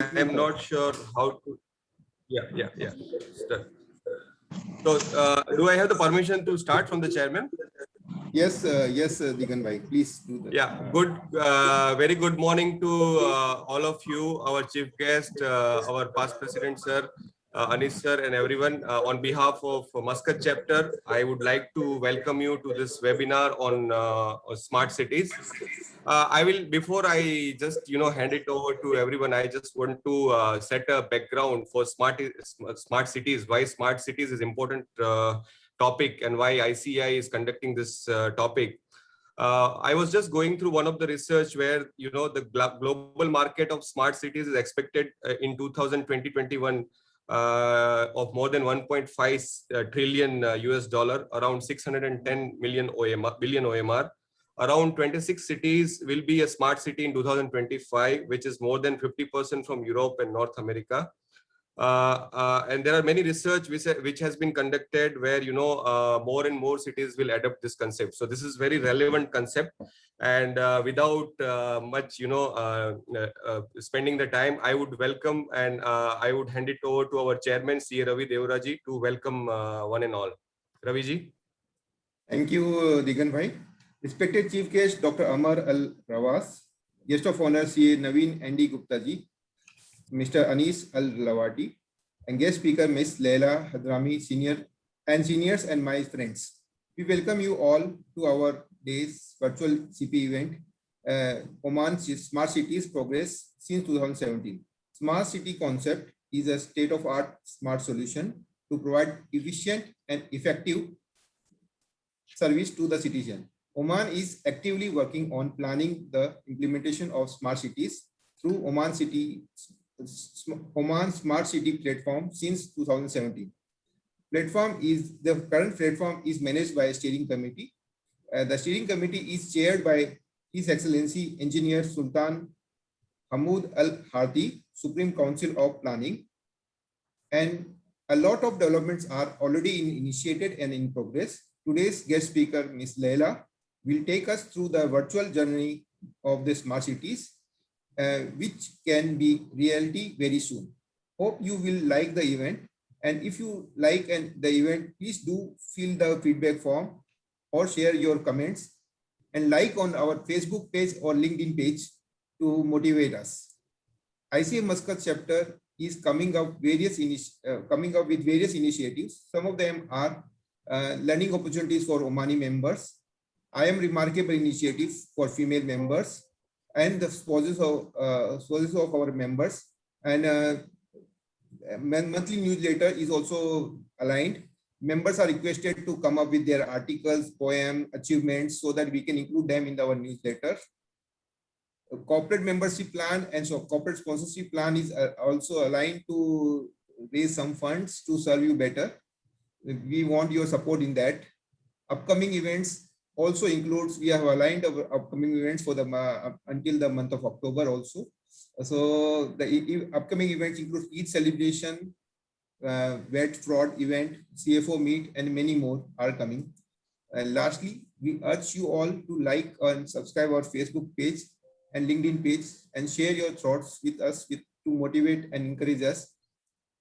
I'm not sure how to. Yeah. Start. So, do I have the permission to start from the chairman? Yes, Digan bhai, please do that. Yeah, very good morning to all of you, our chief guest, our past president, sir, Anis sir, and everyone. On behalf of Muscat chapter, I would like to welcome you to this webinar on smart cities. Before I just hand it over to everyone, I just want to set a background for smart cities. Why smart cities is important topic, and why ICI is conducting this topic. I was just going through one of the research where the global market of smart cities is expected in 2020-21 of more than 1.5 trillion US dollar, around 610 billion OMR. Around 26 cities will be a smart city in 2025, which is more than 50% from Europe and North America. And there are many research which has been conducted where more and more cities will adopt this concept. So this is very relevant concept, and without much spending the time, I would welcome and I would hand it over to our chairman C. Ravi Devaraji to welcome one and all. Ravi ji. Thank you, Digan bhai. Respected Chief Guest Dr. Amar Al Rawas, Guest of Honor CA Naveen Andy Gupta ji, Mr. Anis Al Lawati, and guest speaker Ms. Layla Hadrami, seniors and my friends. We welcome you all to our day's virtual CP event, Oman Smart Cities Progress since 2017. Smart City concept is a state-of-art smart solution to provide efficient and effective service to the citizen. Oman is actively working on planning the implementation of smart cities through Oman Smart City platform since 2017. The current platform is managed by a steering committee. The steering committee is chaired by His Excellency Engineer Sultan Hamoud Al Harthi, Supreme Council of Planning. And a lot of developments are already initiated and in progress. Today's guest speaker, Ms. Layla, will take us through the virtual journey of the smart cities, which can be reality very soon. Hope you will like the event. And if you like the event, please do fill the feedback form or share your comments and like on our Facebook page or LinkedIn page to motivate us. ICA Muscat chapter is coming up with various initiatives. Some of them are learning opportunities for Omani members, I am remarkable initiative for female members, and the spouses of our members, and monthly newsletter is also aligned. Members are requested to come up with their articles, poem, achievements, so that we can include them in our newsletter. A corporate membership plan and so corporate sponsorship plan is also aligned to raise some funds to serve you better. We want your support in that. Upcoming events also includes, we have aligned our upcoming events for the until the month of October also. So the upcoming events include Eid celebration, VAT fraud event, CFO meet, and many more are coming. And lastly, we urge you all to like and subscribe our Facebook page and LinkedIn page and share your thoughts with us to motivate and encourage us,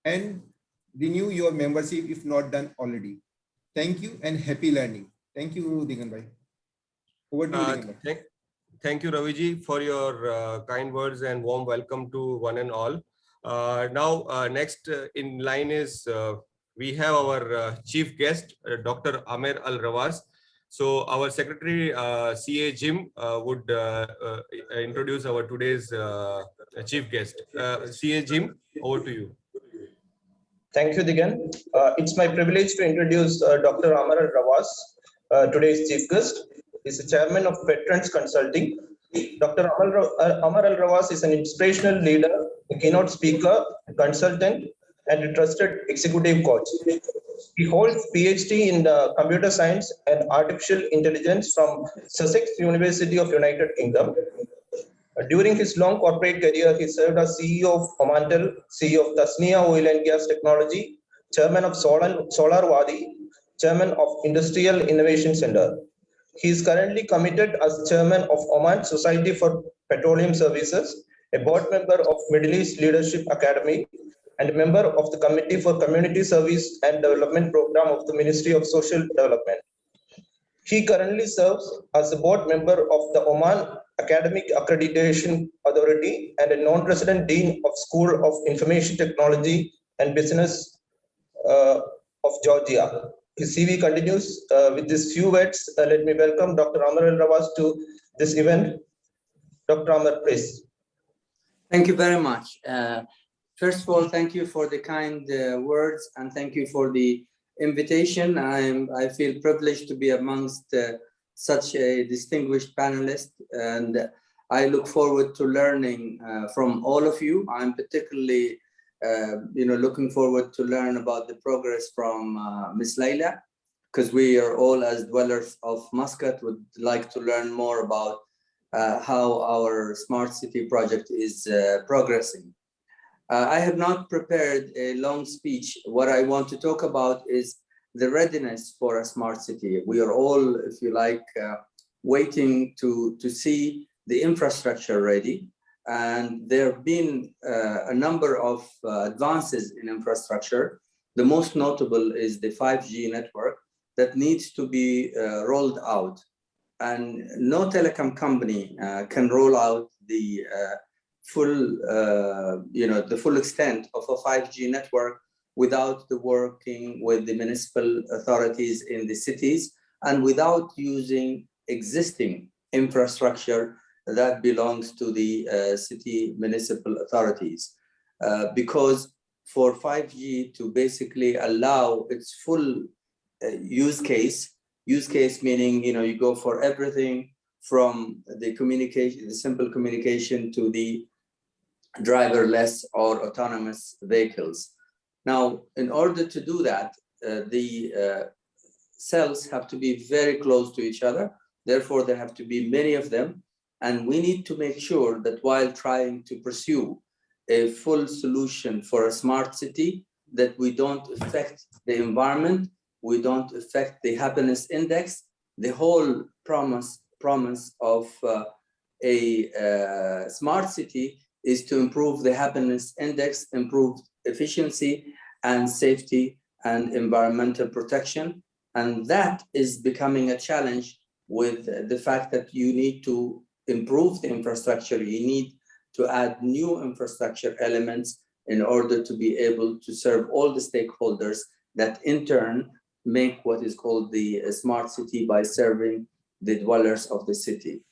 and renew your membership if not done already. Thank you and happy learning. Thank you, Digan bhai. Over to you, Digan bhai. Thank you, Raviji, for your kind words and warm welcome to one and all. Next in line is we have our chief guest, Dr. Amer Al Rawas. So our secretary, CA Jim, would introduce our today's chief guest. CA Jim, over to you. Thank you, Digan. It's my privilege to introduce Dr. Amar Al Rawas, today's chief guest. He's the chairman of Veterans Consulting. Dr. Amar Al Rawas is an inspirational leader, a keynote speaker, a consultant, and a trusted executive coach. He holds PhD in computer science and artificial intelligence from Sussex University of United Kingdom. During his long corporate career, he served as CEO of Omantel, CEO of Tasnia Oil and Gas Technology, chairman of Solar Wadi, chairman of Industrial Innovation Center. He is currently committed as chairman of Oman Society for Petroleum Services, a board member of Middle East Leadership Academy, and a member of the Committee for Community Service and Development Program of the Ministry of Social Development. She currently serves as a board member of the Oman Academic Accreditation Authority and a non-resident dean of School of Information Technology and Business of Georgia. His CV continues with these few words. Let me welcome Dr. Amar Al-Rawas to this event. Dr. Amar, please. Thank you very much. First of all, thank you for the kind words and thank you for the invitation. I feel privileged to be amongst such a distinguished panelist, and I look forward to learning from all of you. I'm particularly looking forward to learn about the progress from Ms. Layla, because we are all, as dwellers of Muscat, would like to learn more about how our smart city project is progressing. I have not prepared a long speech. What I want to talk about is the readiness for a smart city. We are all, if you like, waiting to see the infrastructure ready. And there have been a number of advances in infrastructure. The most notable is the 5G network that needs to be rolled out. And no telecom company can roll out the full extent of a 5G network without the working with the municipal authorities in the cities and without using existing infrastructure that belongs to the city municipal authorities. Because for 5G to basically allow its full use case meaning, you go for everything from the communication, the simple communication to the driverless or autonomous vehicles. Now, in order to do that, the cells have to be very close to each other. Therefore, there have to be many of them. And we need to make sure that while trying to pursue a full solution for a smart city, that we don't affect the environment, we don't affect the happiness index. The whole promise of a smart city is to improve the happiness index, improve efficiency and safety and environmental protection. And that is becoming a challenge with the fact that you need to improve the infrastructure. You need to add new infrastructure elements in order to be able to serve all the stakeholders that in turn make what is called the smart city by serving the dwellers of the city.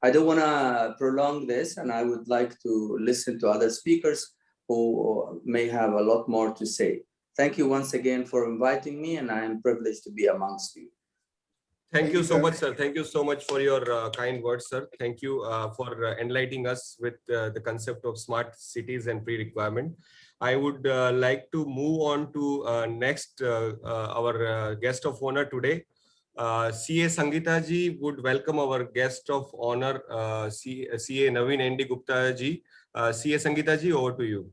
I don't want to prolong this, and I would like to listen to other speakers who may have a lot more to say. Thank you once again for inviting me, and I am privileged to be amongst you. Thank you so much, sir. Thank you so much for your kind words, sir. Thank you for enlightening us with the concept of smart cities and pre-requirement. I would like to move on to next our guest of honor today. CA Sangeeta ji would welcome our guest of honor, CA Naveen N.D. Gupta ji. CA Sangeeta ji, over to you.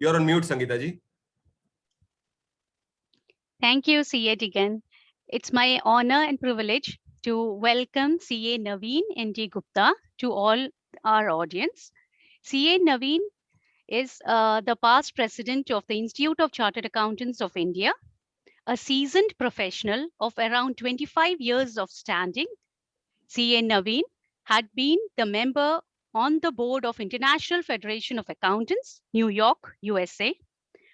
You're on mute, Sangeeta ji. Thank you, CA Digan. It's my honor and privilege to welcome CA Naveen N.D. Gupta to all our audience. CA Naveen is the past president of the Institute of Chartered Accountants of India, a seasoned professional of around 25 years of standing. CA Naveen had been the member on the board of International Federation of Accountants, New York, USA,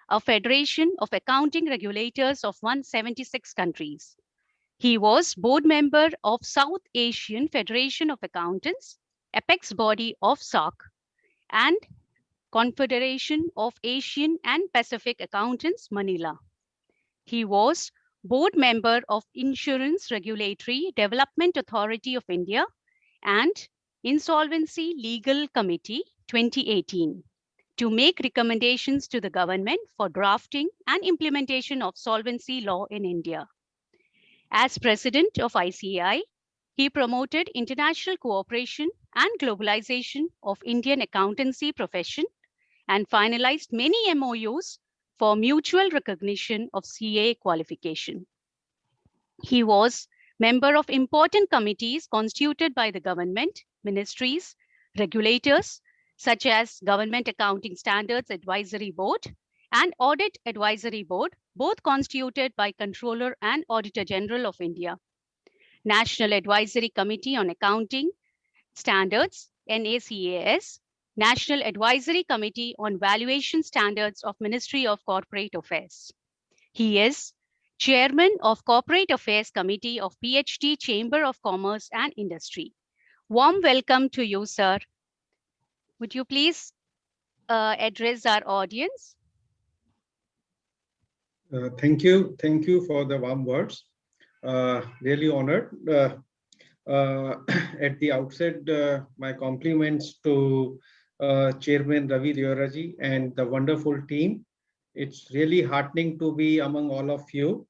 a federation of accounting regulators of 176 countries. He was board member of South Asian Federation of Accountants, apex body of SAARC, and Confederation of Asian and Pacific Accountants, Manila. He was board member of Insurance Regulatory Development Authority of India and Insolvency Legal Committee 2018 to make recommendations to the government for drafting and implementation of solvency law in India. As president of ICAI, he promoted international cooperation and globalization of Indian accountancy profession and finalized many MOUs for mutual recognition of CA qualification. He was member of important committees constituted by the government ministries, regulators, such as Government Accounting Standards Advisory Board and Audit Advisory Board, both constituted by Controller and Auditor General of India, National Advisory Committee on Accounting Standards, NACAS, National Advisory Committee on Valuation Standards of Ministry of Corporate Affairs. He is Chairman of Corporate Affairs Committee of PhD Chamber of Commerce and Industry. Warm welcome to you, sir. Would you please address our audience? Thank you. Thank you for the warm words. Really honored. At the outset, my compliments to Chairman Ravi Deoraji and the wonderful team. It's really heartening to be among all of you.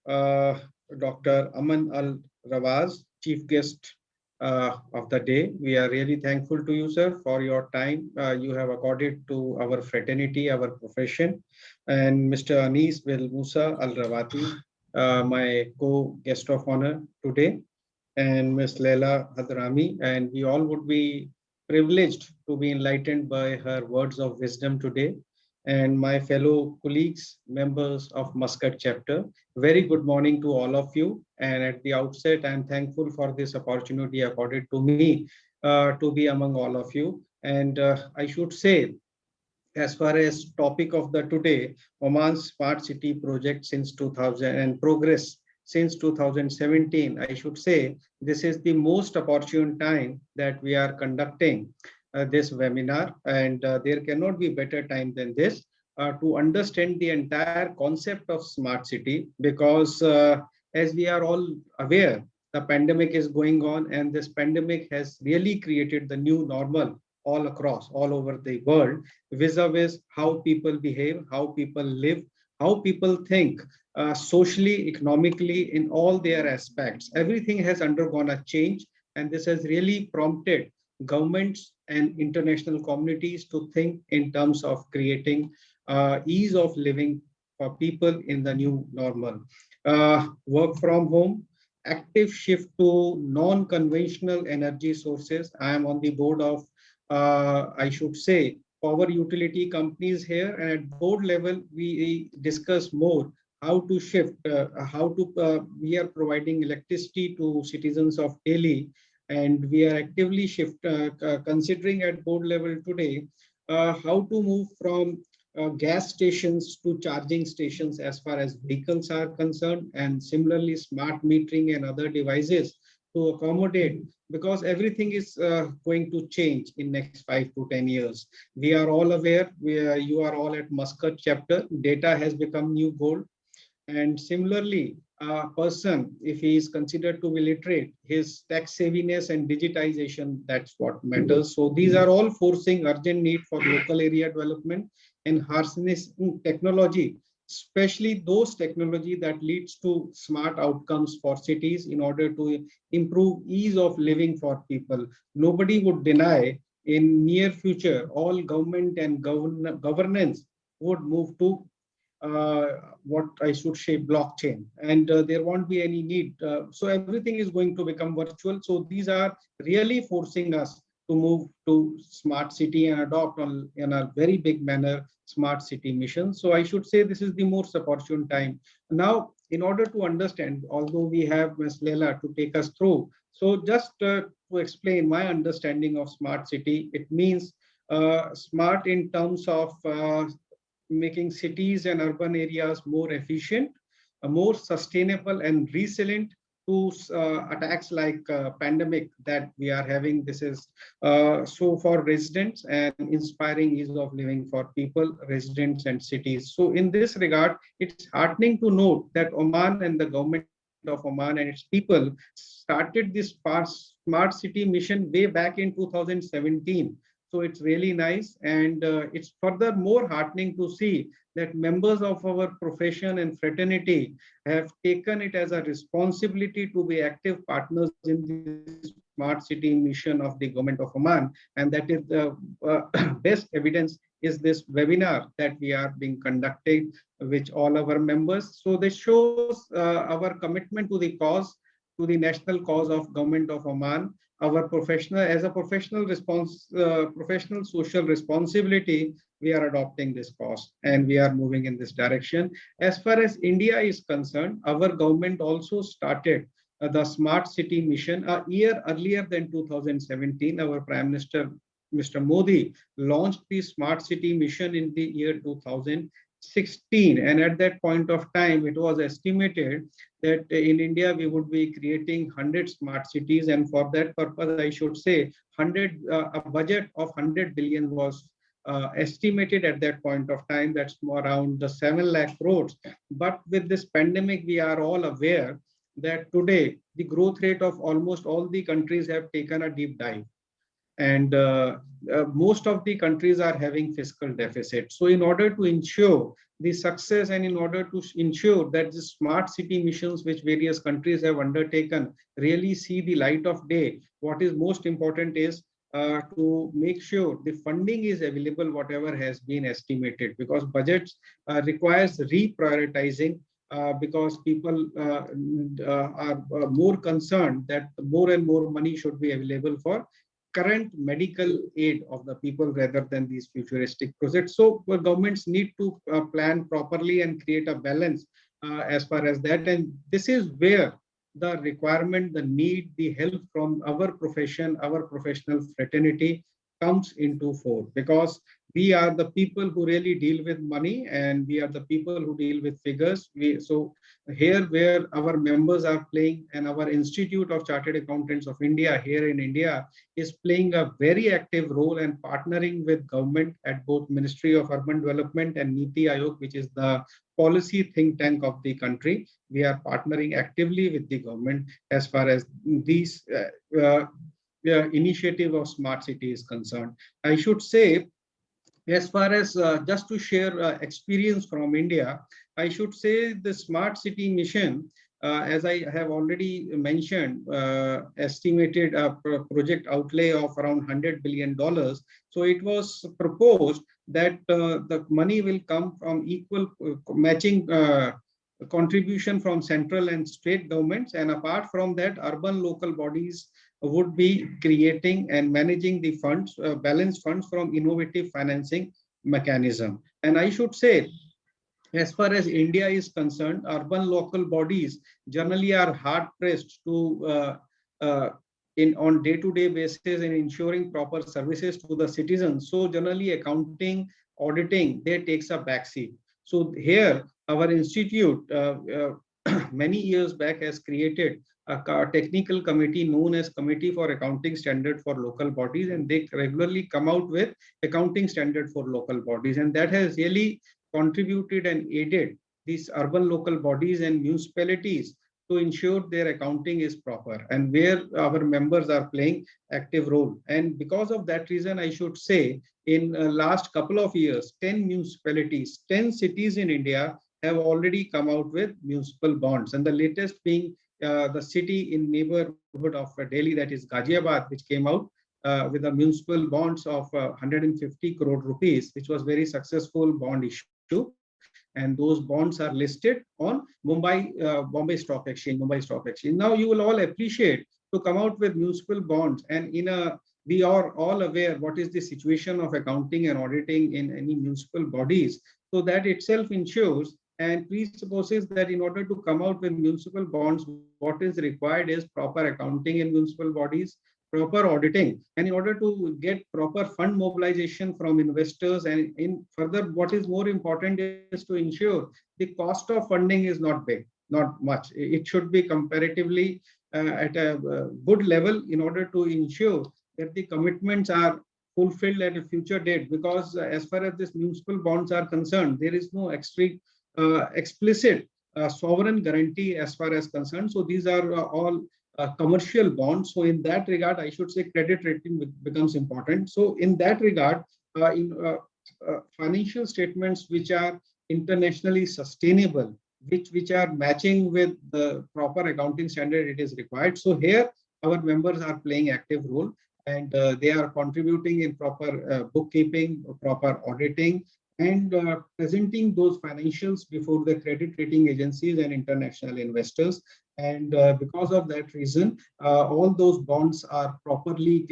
Dr. Aman Al Rawaz, Chief Guest of the day. We are really thankful to you, sir, for your time you have accorded to our fraternity, our profession. And Mr. Anis Bil Musa Al Rawati, my co-guest of honor today, and Ms. Laila Hadhrami, and we all would be privileged to be enlightened by her words of wisdom today. And my fellow colleagues, members of Muscat chapter, very good morning to all of you. And at the outset, I'm thankful for this opportunity accorded to me to be among all of you. And I should say, as far as topic of the today, Oman's smart city project since 2000 and progress since 2017, I should say this is the most opportune time that we are conducting this webinar, and there cannot be better time than this to understand the entire concept of smart city, because as we are all aware, the pandemic is going on, and this pandemic has really created the new normal all across, all over the world, vis-a-vis how people behave, how people live, how people think, socially, economically, in all their aspects. Everything has undergone a change, and this has really prompted governments and international communities to think in terms of creating ease of living for people in the new normal. Work from home, active shift to non-conventional energy sources. I am on the board of, I should say, power utility companies here, and at board level, we discuss more how to shift, we are providing electricity to citizens of Delhi, and we are actively considering at board level today how to move from gas stations to charging stations as far as vehicles are concerned, and similarly smart metering and other devices to accommodate, because everything is going to change in next 5 to 10 years. We are all aware, you are all at Muscat chapter, data has become new gold. And similarly, a person, if he is considered to be literate, his tax saviness and digitization, that's what matters. So these are all forcing urgent need for local area development and harnessing technology, especially those technology that leads to smart outcomes for cities in order to improve ease of living for people. Nobody would deny in near future, all government and governance would move to what I should say, blockchain, and there won't be any need. So everything is going to become virtual. So these are really forcing us to move to smart city and adopt in a very big manner smart city mission. So I should say this is the most opportune time. Now, in order to understand, although we have Ms. Laila to take us through, so just to explain my understanding of smart city, it means smart in terms of making cities and urban areas more efficient, more sustainable and resilient to attacks like pandemic that we are having. This is so for residents and inspiring ease of living for people, residents and cities. So in this regard, it's heartening to note that Oman and the government of Oman and its people started this smart city mission way back in 2017. So it's really nice, and it's further more heartening to see that members of our profession and fraternity have taken it as a responsibility to be active partners in the smart city mission of the government of Oman. And that is the best evidence is this webinar that we are being conducted, which all our members. So this shows our commitment to the cause, to the national cause of government of Oman, our professional social responsibility, we are adopting this cost and we are moving in this direction. As far as India is concerned, our government also started the smart city mission a year earlier than 2017. Our Prime Minister, Mr. Modi, launched the smart city mission in the year 2016. And at that point of time, it was estimated that in India, we would be creating 100 smart cities. And for that purpose, I should say a budget of 100 billion was estimated at that point of time. That's around the 7 lakh crores. But with this pandemic, we are all aware that today the growth rate of almost all the countries have taken a deep dive, and most of the countries are having fiscal deficit. So in order to ensure the success and in order to ensure that the smart city missions which various countries have undertaken really see the light of day, what is most important is to make sure the funding is available, whatever has been estimated, because budgets requires reprioritizing, because people are more concerned that more and more money should be available for current medical aid of the people rather than these futuristic projects. So governments need to plan properly and create a balance as far as that. And this is where the requirement, the need, the help from our profession, our professional fraternity comes into fore, because we are the people who really deal with money and we are the people who deal with figures. So here where our members are playing, and our Institute of Chartered Accountants of India here in India is playing a very active role and partnering with government at both Ministry of Urban Development and Niti Aayog, which is the policy think tank of the country. We are partnering actively with the government as far as these initiative of smart city is concerned. I should say, as far as just to share experience from India, I should say the smart city mission, as I have already mentioned, estimated a project outlay of around $100 billion. So it was proposed that the money will come from equal matching contribution from central and state governments, and apart from that, urban local bodies would be creating and managing the funds, balance funds from innovative financing mechanism. And I should say, as far as India is concerned, urban local bodies generally are hard pressed to on day-to-day basis in ensuring proper services to the citizens. So generally accounting, auditing, there takes a backseat. So here our institute many years back has created a technical committee known as Committee for Accounting Standard for Local Bodies, and they regularly come out with accounting standard for local bodies, and that has really contributed and aided these urban local bodies and municipalities to ensure their accounting is proper, and where our members are playing active role. And because of that reason, I should say, in last couple of years, 10 municipalities, 10 cities in India have already come out with municipal bonds, and the latest being the city in neighborhood of Delhi, that is Ghaziabad, which came out with the municipal bonds of 150 crore rupees, which was very successful bond issue. And those bonds are listed on Bombay Stock Exchange. Now you will all appreciate to come out with municipal bonds, and we are all aware what is the situation of accounting and auditing in any municipal bodies. So that itself ensures and presupposes that in order to come out with municipal bonds, what is required is proper accounting in municipal bodies, proper auditing, and in order to get proper fund mobilization from investors, and in further, what is more important is to ensure the cost of funding is not big, not much. It should be comparatively at a good level in order to ensure that the commitments are fulfilled at a future date, because as far as this municipal bonds are concerned, there is no explicit sovereign guarantee as far as concerned. So these are all commercial bonds. So in that regard, I should say credit rating becomes important. So in that regard, financial statements which are internationally sustainable, which are matching with the proper accounting standard, it is required. So here our members are playing active role, and they are contributing in proper bookkeeping, proper auditing, and presenting those financials before the credit rating agencies and international investors. And because of that reason, all those bonds are properly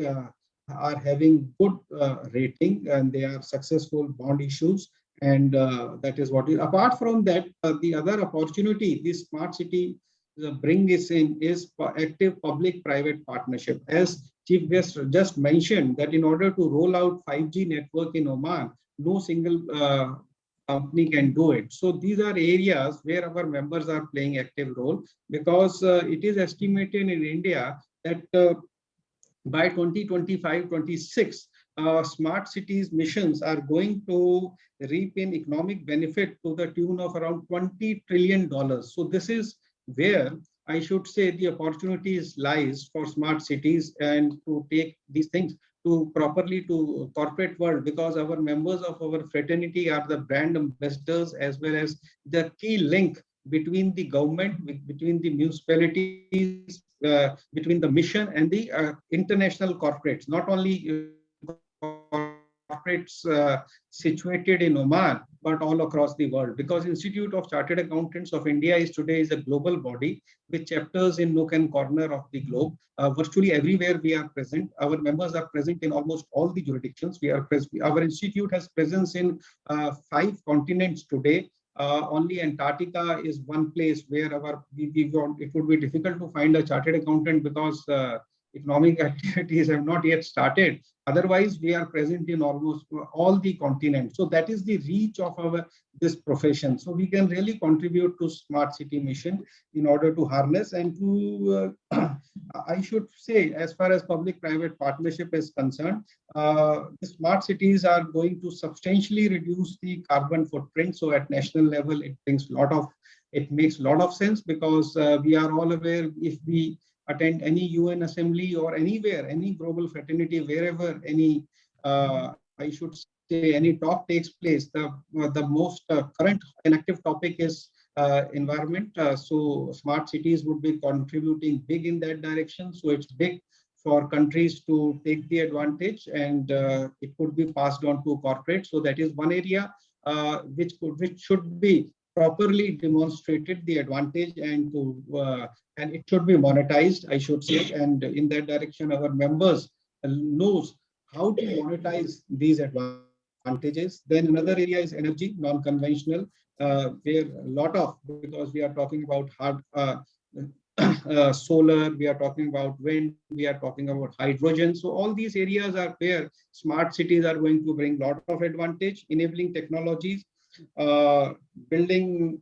are having good rating, and they are successful bond issues. And that is what is. Apart from that, the other opportunity this smart city bring is in is active public-private partnership. As Chief Guest just mentioned, that in order to roll out 5G network in Oman, no single company can do it. So these are areas where our members are playing active role, because it is estimated in India that by 2025-26, smart cities missions are going to reap in economic benefit to the tune of around $20 trillion. So this is where I should say the opportunities lies for smart cities, and to take these things to properly to corporate world, because our members of our fraternity are the brand ambassadors as well as the key link between the government, between the municipalities, between the mission and the international corporates, not only corporates situated in Oman, but all across the world. Because Institute of Chartered Accountants of India is today is a global body with chapters in nook and corner of the globe. Virtually everywhere we are present. Our members are present in almost all the jurisdictions. Our institute has presence in 5 continents today. Only Antarctica is one place where it would be difficult to find a chartered accountant, because economic activities have not yet started. Otherwise, we are present in almost all the continents. So that is the reach of this profession. So we can really contribute to smart city mission in order to harness and to, I should say, as far as public-private partnership is concerned, the smart cities are going to substantially reduce the carbon footprint. So at national level, it makes a lot of sense, because we are all aware, if we attend any UN assembly or anywhere, any global fraternity, wherever any, I should say, any talk takes place, the most current and active topic is environment. So smart cities would be contributing big in that direction. So it's big for countries to take the advantage, and it could be passed on to corporate. So that is one area which should be properly demonstrated the advantage, and it should be monetized, I should say. And in that direction, our members knows how to monetize these advantages. Then another area is energy, non-conventional, where a lot of, because we are talking about solar, we are talking about wind, we are talking about hydrogen. So all these areas are where smart cities are going to bring a lot of advantage. Enabling technologies, building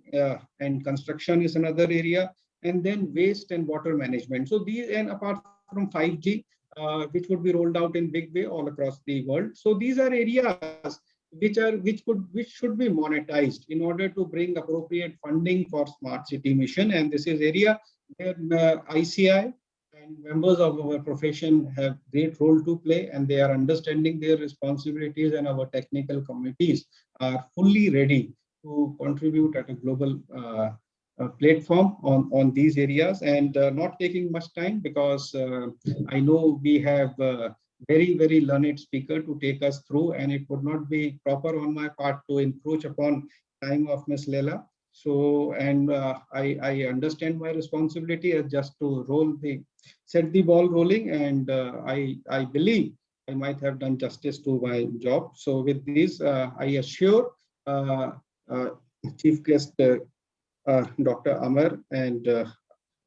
and construction is another area, and then waste and water management. So these, and apart from 5G, which would be rolled out in big way all across the world. So these are areas which should be monetized in order to bring appropriate funding for smart city mission. And this is area where ICI and members of our profession have great role to play, and they are understanding their responsibilities, and our technical committees are fully ready to contribute at a global platform on these areas. And not taking much time, because I know we have very, very learned speaker to take us through, and it would not be proper on my part to encroach upon time of Ms. Layla. So, and I understand my responsibility as just to set the ball rolling, and I believe I might have done justice to my job. So with this, I assure Chief Guest Dr. Amar and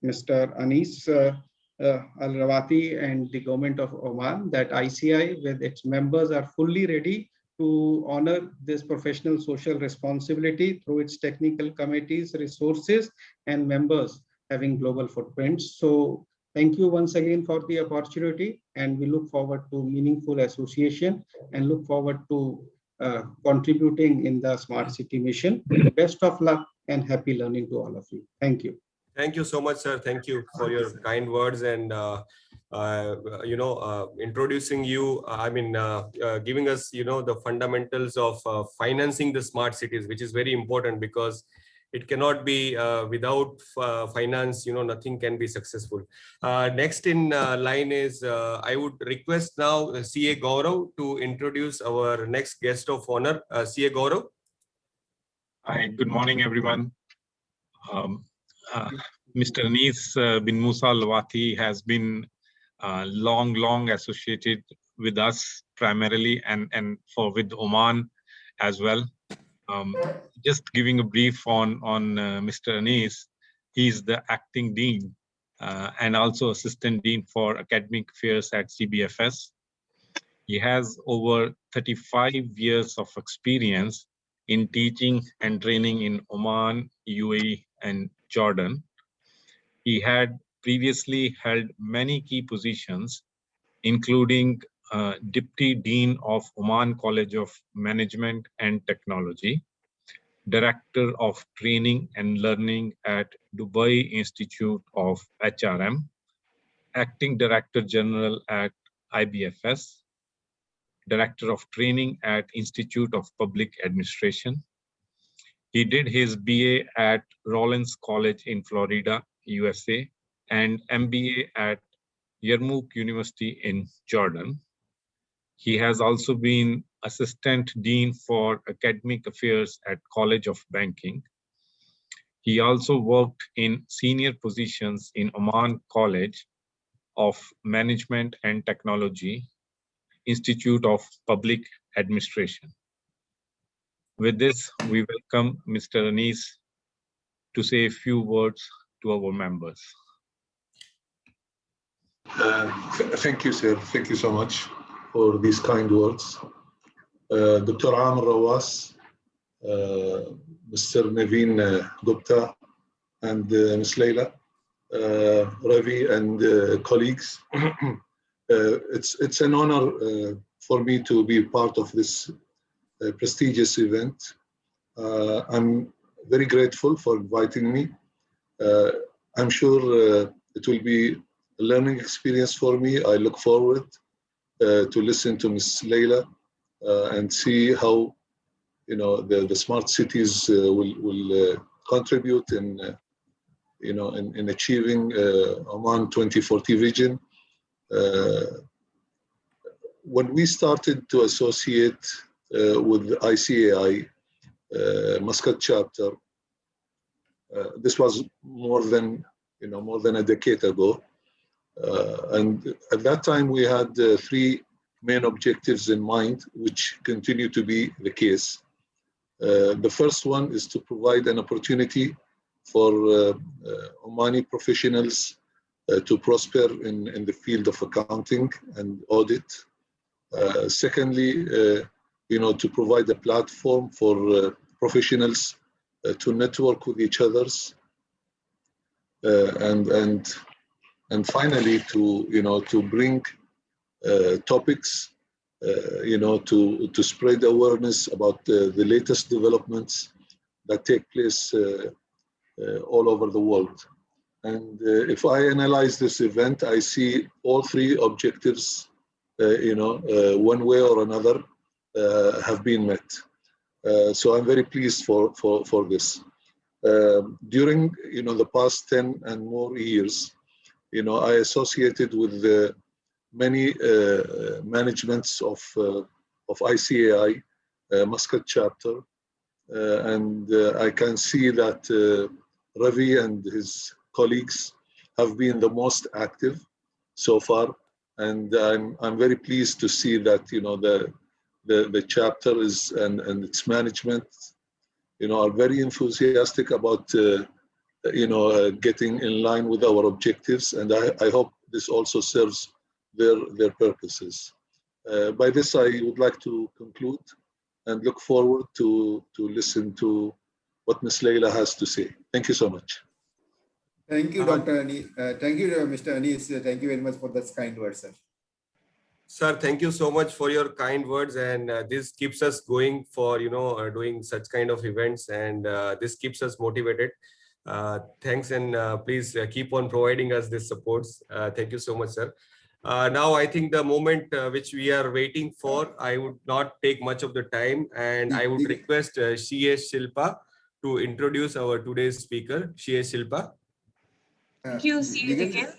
Mr. Anis Al-Rawati and the government of Oman that ICI with its members are fully ready to honor this professional social responsibility through its technical committees, resources, and members having global footprints. So thank you once again for the opportunity, and we look forward to meaningful association and look forward to contributing in the smart city mission. Best of luck and happy learning to all of you. Thank you. Thank you so much, sir. Thank you for your kind words and introducing you. Giving us the fundamentals of financing the smart cities, which is very important, because it cannot be without finance. Nothing can be successful. Next in line is I would request now CA Gaurav to introduce our next guest of honor. CA Gaurav. Hi, good morning, everyone. Mr. Anis bin Musa Al-Wati has been long associated with us primarily and with Oman as well. Just giving a brief on Mr. Anis, he's the acting dean and also assistant dean for academic affairs at CBFS. He has over 35 years of experience in teaching and training in Oman, UAE, and Jordan. He had previously held many key positions, including Deputy Dean of Oman College of Management and Technology, Director of Training and Learning at Dubai Institute of HRM, Acting Director General at IBFS, Director of Training at Institute of Public Administration. He did his BA at Rollins College in Florida, USA, and MBA at Yarmouk University in Jordan. He has also been Assistant Dean for Academic Affairs at College of Banking. He also worked in senior positions in Oman College of Management and Technology, Institute of Public Administration. With this, we welcome Mr. Anis to say a few words to our members. Thank you, sir. Thank you so much for these kind words. Dr. Amar Rawas, Mr. Naveen Gupta, and Ms. Layla, Ravi, and colleagues. It's an honor for me to be part of this prestigious event. I'm very grateful for inviting me. I'm sure it will be a learning experience for me. I look forward to listen to Ms. Layla and see how the smart cities will contribute in in achieving Oman 2040 vision. When we started to associate with the ICAI Muscat chapter, this was more than a decade ago, and at that time we had three main objectives in mind, which continue to be the case. The first one is to provide an opportunity for Omani professionals to prosper in the field of accounting and audit. Secondly, to provide a platform for professionals to network with each others, and finally to bring topics, to spread awareness about the latest developments that take place all over the world. And if I analyze this event, I see all three objectives, one way or another, have been met. So I'm very pleased for this. During the past 10 and more years, I associated with many managements of ICAI Muscat chapter, and I can see that Ravi and his colleagues have been the most active so far, and I'm very pleased to see that the chapter is and its management are very enthusiastic about getting in line with our objectives, and I hope this also serves their purposes. By this, I would like to conclude and look forward to listen to what Ms. Layla has to say. Thank you so much. Thank you, Dr. Anis. Thank you, Mr. Anis. Thank you very much for that kind words, sir. Sir, thank you so much for your kind words, and this keeps us going for doing such kind of events, and this keeps us motivated. Thanks, and please keep on providing us this supports. Thank you so much, sir. Now I think the moment which we are waiting for, I would not take much of the time, and I would request C.S. Shilpa to introduce our today's speaker. C.S. Shilpa. Thank you. See you again.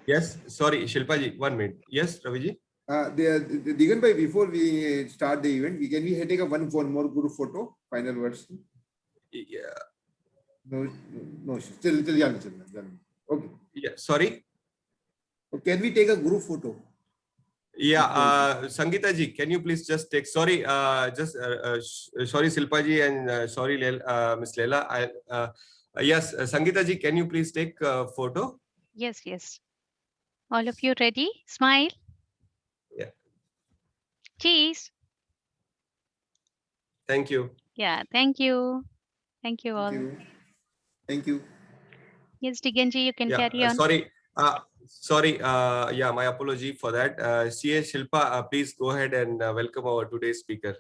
Yes, sorry, Shilpa ji, 1 minute. Yes, Ravi ji. Digan bhai, before we start the event, can we take a one more group photo? Final words. Yeah. no, still young children. Okay. Yeah, sorry. Can we take a group photo? Yeah, Sangeeta ji, can you please just take? Sorry, sorry, Silpa ji, and sorry, Miss Layla. Yes, Sangeeta ji, can you please take a photo? Yes, yes. All of you ready? Smile. Yeah. Cheese. Thank you. Yeah, thank you. Thank you all. Thank you. Thank you. Yes, Diganji, you can Yeah, carry on. sorry. Yeah, my apology for that. CA Shilpa, please go ahead and welcome our today's speaker.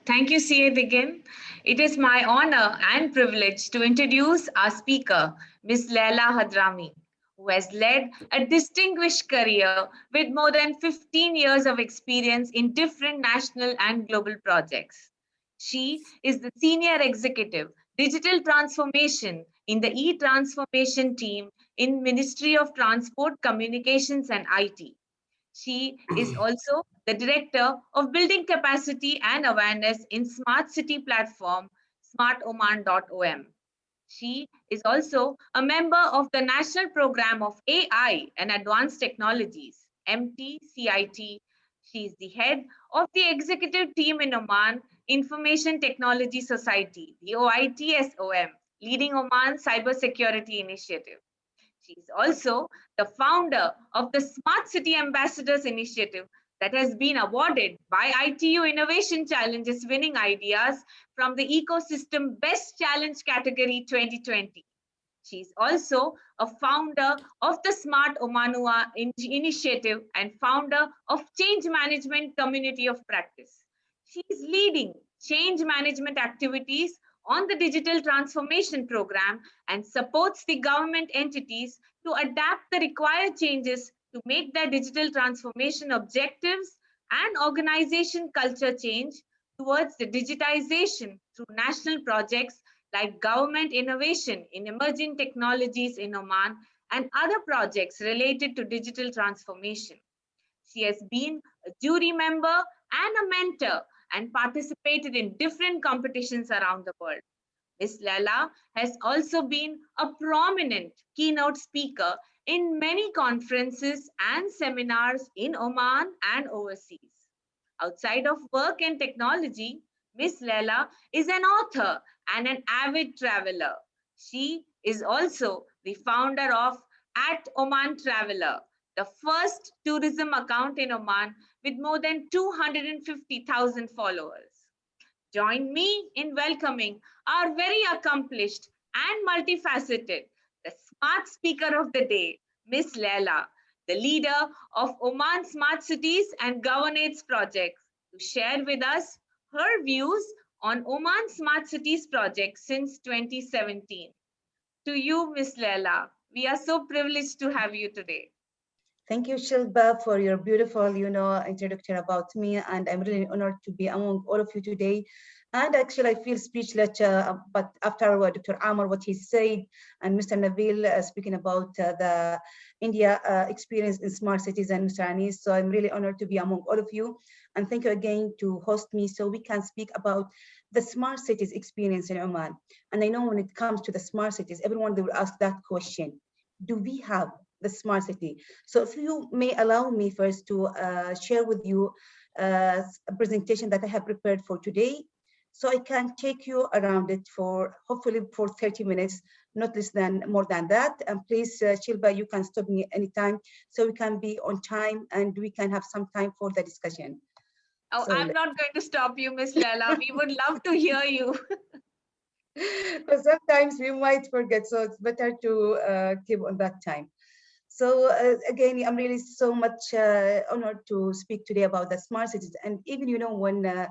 Thank you, CA Digan. It is my honor and privilege to introduce our speaker, Ms. Laila Hadhrami, who has led a distinguished career with more than 15 years of experience in different national and global projects. She is the Senior Executive, Digital Transformation in the e-Transformation team in Ministry of Transport, Communications and IT. She is also the Director of Building Capacity and Awareness in Smart City Platform, smartoman.om. She is also a member of the National Program of AI and Advanced Technologies, MTCIT. She is the head of the executive team in Oman Information Technology Society, the OITSOM, leading Oman Cybersecurity Initiative. She is also the founder of the Smart City Ambassadors Initiative that has been awarded by ITU Innovation Challenges winning ideas from the Ecosystem Best Challenge category 2020. She is also a founder of the Smart Omanua Initiative and founder of Change Management Community of Practice. She is leading change management activities on the digital transformation program and supports the government entities to adapt the required changes to make their digital transformation objectives and organization culture change towards the digitization through national projects like government innovation in emerging technologies in Oman and other projects related to digital transformation. She has been a jury member and a mentor and participated in different competitions around the world. Ms. Laila has also been a prominent keynote speaker in many conferences and seminars in Oman and overseas. Outside of work and technology, Ms. Laila is an author and an avid traveler. She is also the founder of At Oman Traveler, the first tourism account in Oman with more than 250,000 followers. Join me in welcoming our very accomplished and multifaceted, the smart speaker of the day, Ms. Laila, the leader of Oman Smart Cities and Governance projects, to share with us her views on Oman Smart Cities project since 2017. To you, Ms. Laila, we are so privileged to have you today. Thank you, Shilpa, for your beautiful, introduction about me. And I'm really honored to be among all of you today. And actually, I feel speechless, but after Dr. Amar, what he said, and Mr. Nabil speaking about the India experience in smart cities and Mr. Anis. So I'm really honored to be among all of you. And thank you again to host me so we can speak about the smart cities experience in Oman. And I know when it comes to the smart cities, everyone will ask that question. Do we have the smart city? So if you may allow me first to share with you a presentation that I have prepared for today, so I can take you around it for hopefully for 30 minutes, not less than more than that. And please, Shilpa, you can stop me anytime so we can be on time and we can have some time for the discussion. Oh, so I'm not going to stop you, Ms. Laila. We would love to hear you. But sometimes we might forget, so it's better to keep on that time. So again, I'm really so much honored to speak today about the smart cities. And even, when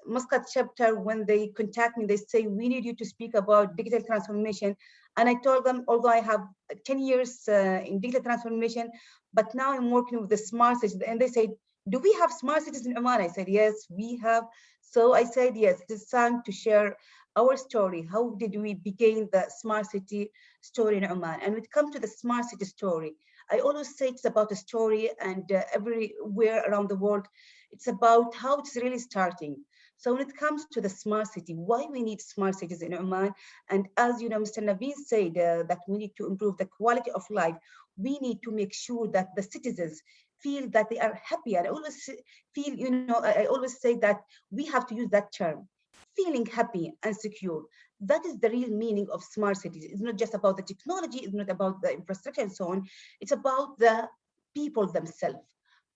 Muscat chapter, when they contact me, they say, we need you to speak about digital transformation. And I told them, although I have 10 years in digital transformation, but now I'm working with the smart cities. And they said, do we have smart cities in Oman? I said, yes, we have. So I said, yes, it is time to share our story. How did we begin the smart city story in Oman? And when it comes to the smart city story, I always say it's about a story, and everywhere around the world, it's about how it's really starting. So when it comes to the smart city, why we need smart cities in Oman, and as you know, Mr. Naveen said that we need to improve the quality of life. We need to make sure that the citizens feel that they are happy. And I always feel, I always say that we have to use that term, feeling happy and secure. That is the real meaning of smart cities. It's not just about the technology, it's not about the infrastructure and so on. It's about the people themselves.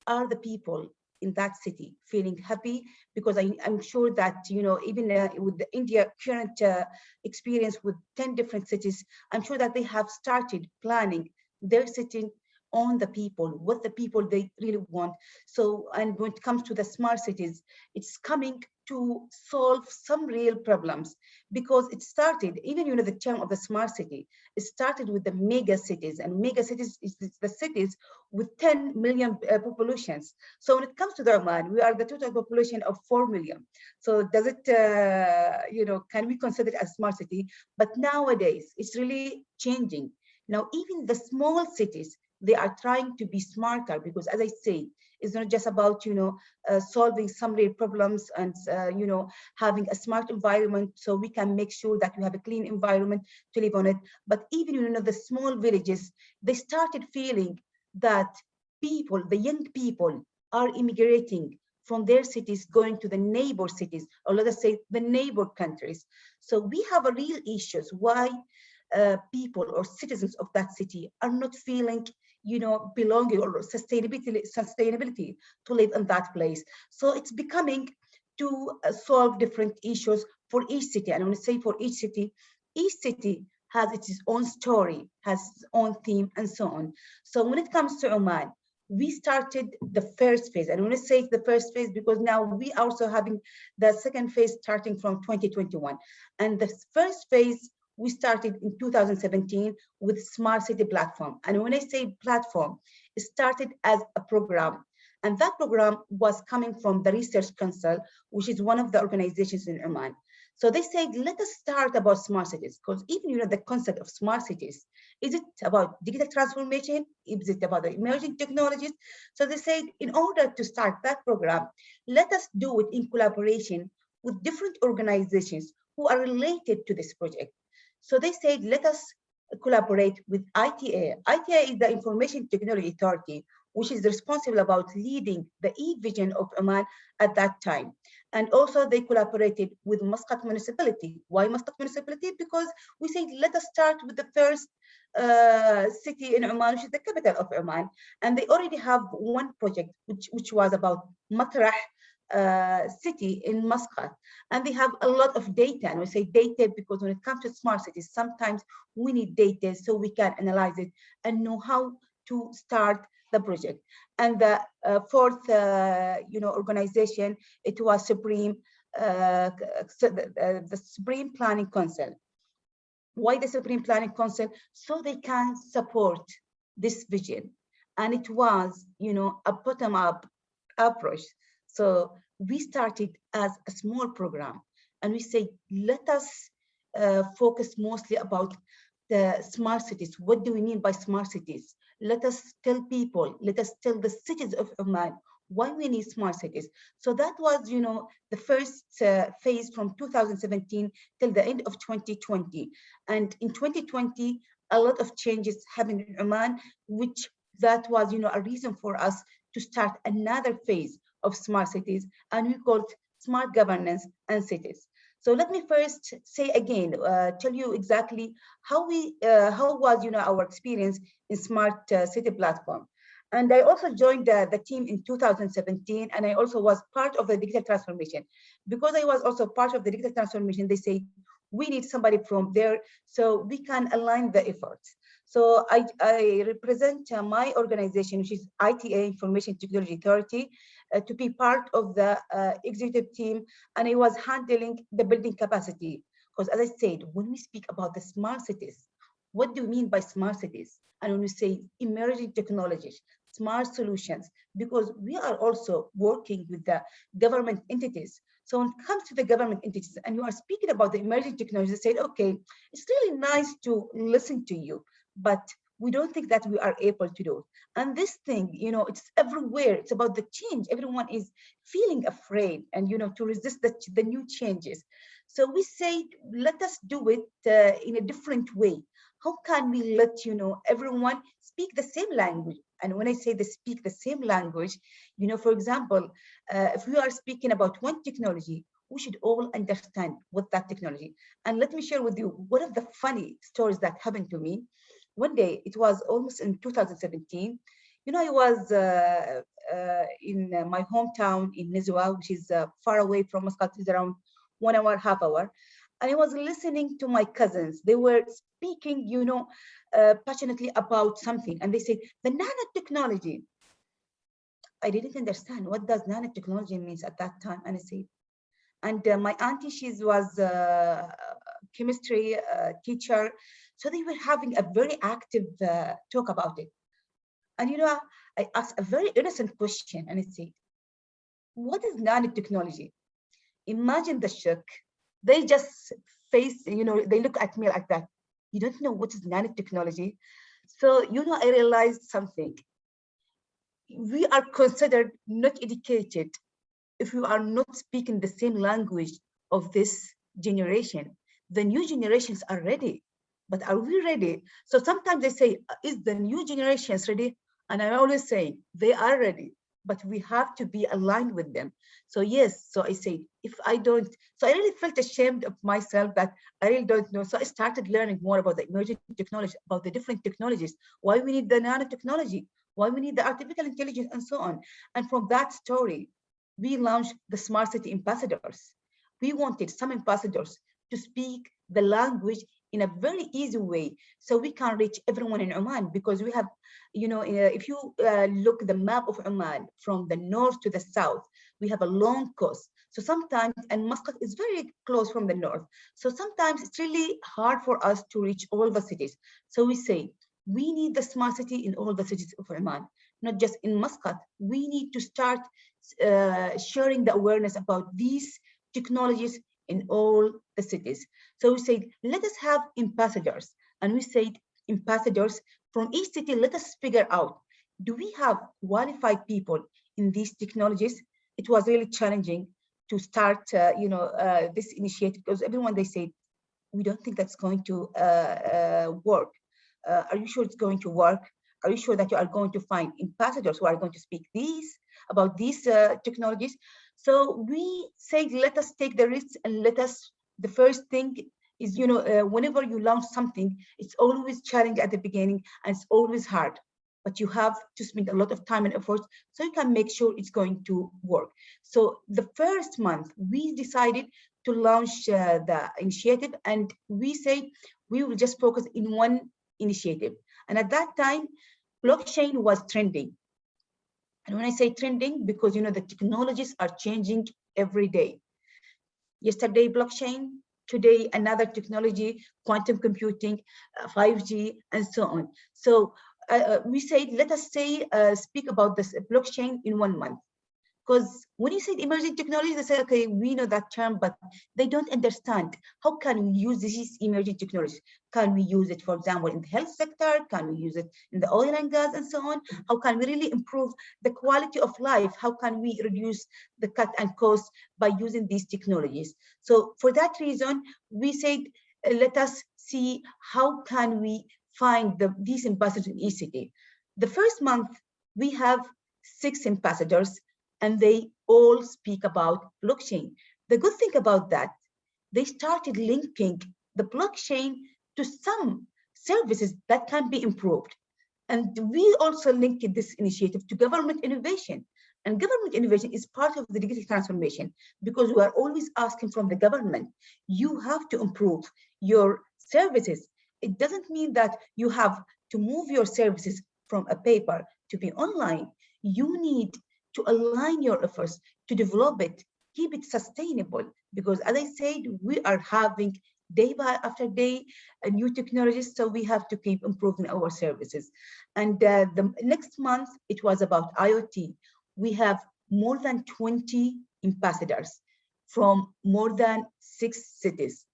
Are the people in that city feeling happy? Because I'm sure that, even with the India current experience with 10 different cities, I'm sure that they have started planning their city on the people, what the people they really want. So, and when it comes to the smart cities, it's coming to solve some real problems, because it started, even the term of the smart city, it started with the mega cities, and mega cities is the cities with 10 million populations. So when it comes to the Oman, we are the total population of 4 million. So does it, can we consider it as smart city? But nowadays, it's really changing. Now, even the small cities, they are trying to be smarter, because as I say, it's not just about, solving some real problems and, having a smart environment so we can make sure that we have a clean environment to live on it. But even, the small villages, they started feeling that people, the young people, are immigrating from their cities, going to the neighbor cities, or let us say the neighbor countries. So we have a real issues why people or citizens of that city are not feeling, belonging or sustainability to live in that place. So it's becoming to solve different issues for each city. And when I say for each city has its own story, has its own theme, and so on. So when it comes to Oman, we started the first phase. And when I say the first phase, because now we also having the second phase starting from 2021. And the first phase, we started in 2017 with Smart City Platform. And when I say platform, it started as a program. And that program was coming from the Research Council, which is one of the organizations in Oman. So they said, let us start about smart cities, because even the concept of smart cities, is it about digital transformation? Is it about the emerging technologies? So they said, in order to start that program, let us do it in collaboration with different organizations who are related to this project. So they said, let us collaborate with ITA. ITA is the Information Technology Authority, which is responsible about leading the e-vision of Oman at that time. And also they collaborated with Muscat Municipality. Why Muscat Municipality? Because we said, let us start with the first city in Oman, which is the capital of Oman. And they already have one project, which was about Matrah city in Muscat, and they have a lot of data. And we say data because when it comes to smart cities, sometimes we need data so we can analyze it and know how to start the project. And the fourth, organization, it was Supreme, the Supreme Planning Council. Why the Supreme Planning Council? So they can support this vision. And it was, a bottom-up approach. So we started as a small program, and we say, let us focus mostly about the smart cities. What do we mean by smart cities? Let us tell people, let us tell the cities of Oman why we need smart cities. So that was, the first phase from 2017 till the end of 2020. And in 2020, a lot of changes happened in Oman, which that was, a reason for us to start another phase of smart cities, and we call it smart governance and cities. So let me first say again, tell you exactly how was our experience in smart city platform. And I also joined the team in 2017, and I also was part of the digital transformation. Because I was also part of the digital transformation, they say we need somebody from there so we can align the efforts. So I represent my organization, which is ITA, Information Technology Authority, to be part of the executive team, and I was handling the building capacity. Because as I said, when we speak about the smart cities, what do we mean by smart cities? And when we say emerging technologies, smart solutions, because we are also working with the government entities. So when it comes to the government entities, and you are speaking about the emerging technologies, they said, okay, it's really nice to listen to you, but we don't think that we are able to do it. And this thing, it's everywhere. It's about the change. Everyone is feeling afraid and, to resist the new changes. So we say, let us do it in a different way. How can we let, everyone speak the same language? And when I say they speak the same language, for example, if we are speaking about one technology, we should all understand what that technology. And let me share with you one of the funny stories that happened to me. One day, it was almost in 2017. I was in my hometown in Nizwa, which is far away from Muscat. It's around 1 hour, half hour. And I was listening to my cousins. They were speaking, passionately about something. And they said, the nanotechnology. I didn't understand what does nanotechnology means at that time. And I said, and my auntie, she was a chemistry teacher. So they were having a very active talk about it. And, I asked a very innocent question and I said, what is nanotechnology? Imagine the shock. They just face, they look at me like that. You don't know what is nanotechnology? So, I realized something. We are considered not educated if we are not speaking the same language of this generation. The new generations are ready, but are we ready? So sometimes they say, is the new generations ready? And I always say, they are ready, but we have to be aligned with them. So yes, so I say, if I don't, so I really felt ashamed of myself that I really don't know. So I started learning more about the emerging technology, about the different technologies, why we need the nanotechnology, why we need the artificial intelligence and so on. And from that story, we launched the Smart City Ambassadors. We wanted some ambassadors to speak the language in a very easy way so we can reach everyone in Oman, because we have, if you look the map of Oman from the north to the south, we have a long coast. So sometimes, and Muscat is very close from the north. So sometimes it's really hard for us to reach all the cities. So we say, we need the smart city in all the cities of Oman, not just in Muscat. We need to start sharing the awareness about these technologies in all the cities. So we said, let us have ambassadors. And we said, ambassadors from each city, let us figure out, do we have qualified people in these technologies? It was really challenging to start, this initiative, because everyone, they said, we don't think that's going to work. Are you sure it's going to work? Are you sure that you are going to find ambassadors who are going to speak about these technologies? So we say, let us take the risks and the first thing is, whenever you launch something, it's always challenging at the beginning and it's always hard, but you have to spend a lot of time and effort so you can make sure it's going to work. So the first month we decided to launch the initiative, and we say we will just focus in one initiative. And at that time, blockchain was trending. And when I say trending, because the technologies are changing every day. Yesterday, blockchain, today, another technology, quantum computing, 5G, and so on. So we say, let us say, speak about this blockchain in 1 month. Because when you say emerging technologies, they say, okay, we know that term, but they don't understand how can we use these emerging technologies. Can we use it, for example, in the health sector? Can we use it in the oil and gas and so on? How can we really improve the quality of life? How can we reduce the cut and cost by using these technologies? So for that reason, we said, let us see how can we find these ambassadors in each city. The first month, we have 6 ambassadors, and they all speak about blockchain. The good thing about that, they started linking the blockchain to some services that can be improved. And we also linked this initiative to government innovation. And government innovation is part of the digital transformation, because we are always asking from the government, you have to improve your services. It doesn't mean that you have to move your services from a paper to be online. You need to align your efforts to develop it, keep it sustainable, because as I said, we are having day by after day new technologies, so we have to keep improving our services. And the next month, it was about IoT. We have more than 20 ambassadors from more than 6 cities.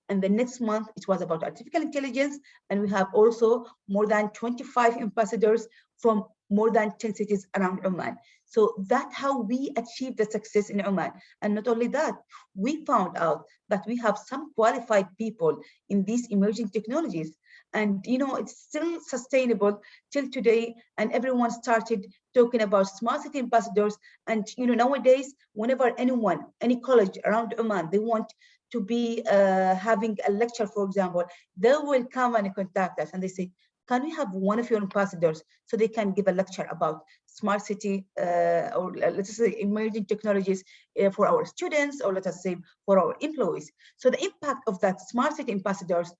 And the next month, it was about artificial intelligence. And we have also more than 25 ambassadors from more than 10 cities around Oman. So that's how we achieved the success in Oman. And not only that, we found out that we have some qualified people in these emerging technologies. And it's still sustainable till today. And everyone started talking about smart city ambassadors. And nowadays, whenever anyone, any college around Oman, they want to be having a lecture, for example, they will come and contact us and they say, can we have one of your ambassadors so they can give a lecture about smart city or let's say emerging technologies for our students, or let us say for our employees. So the impact of that smart city ambassadors,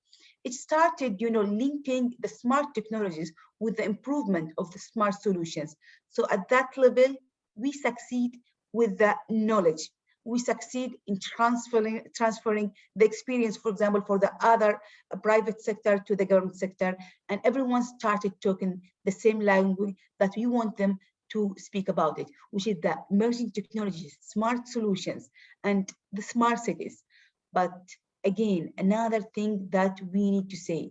it started, linking the smart technologies with the improvement of the smart solutions. So at that level, we succeed with the knowledge. We succeed in transferring the experience, for example, for the other private sector to the government sector, and everyone started talking the same language that we want them to speak about it, which is the emerging technologies, smart solutions, and the smart cities. But again, another thing that we need to say,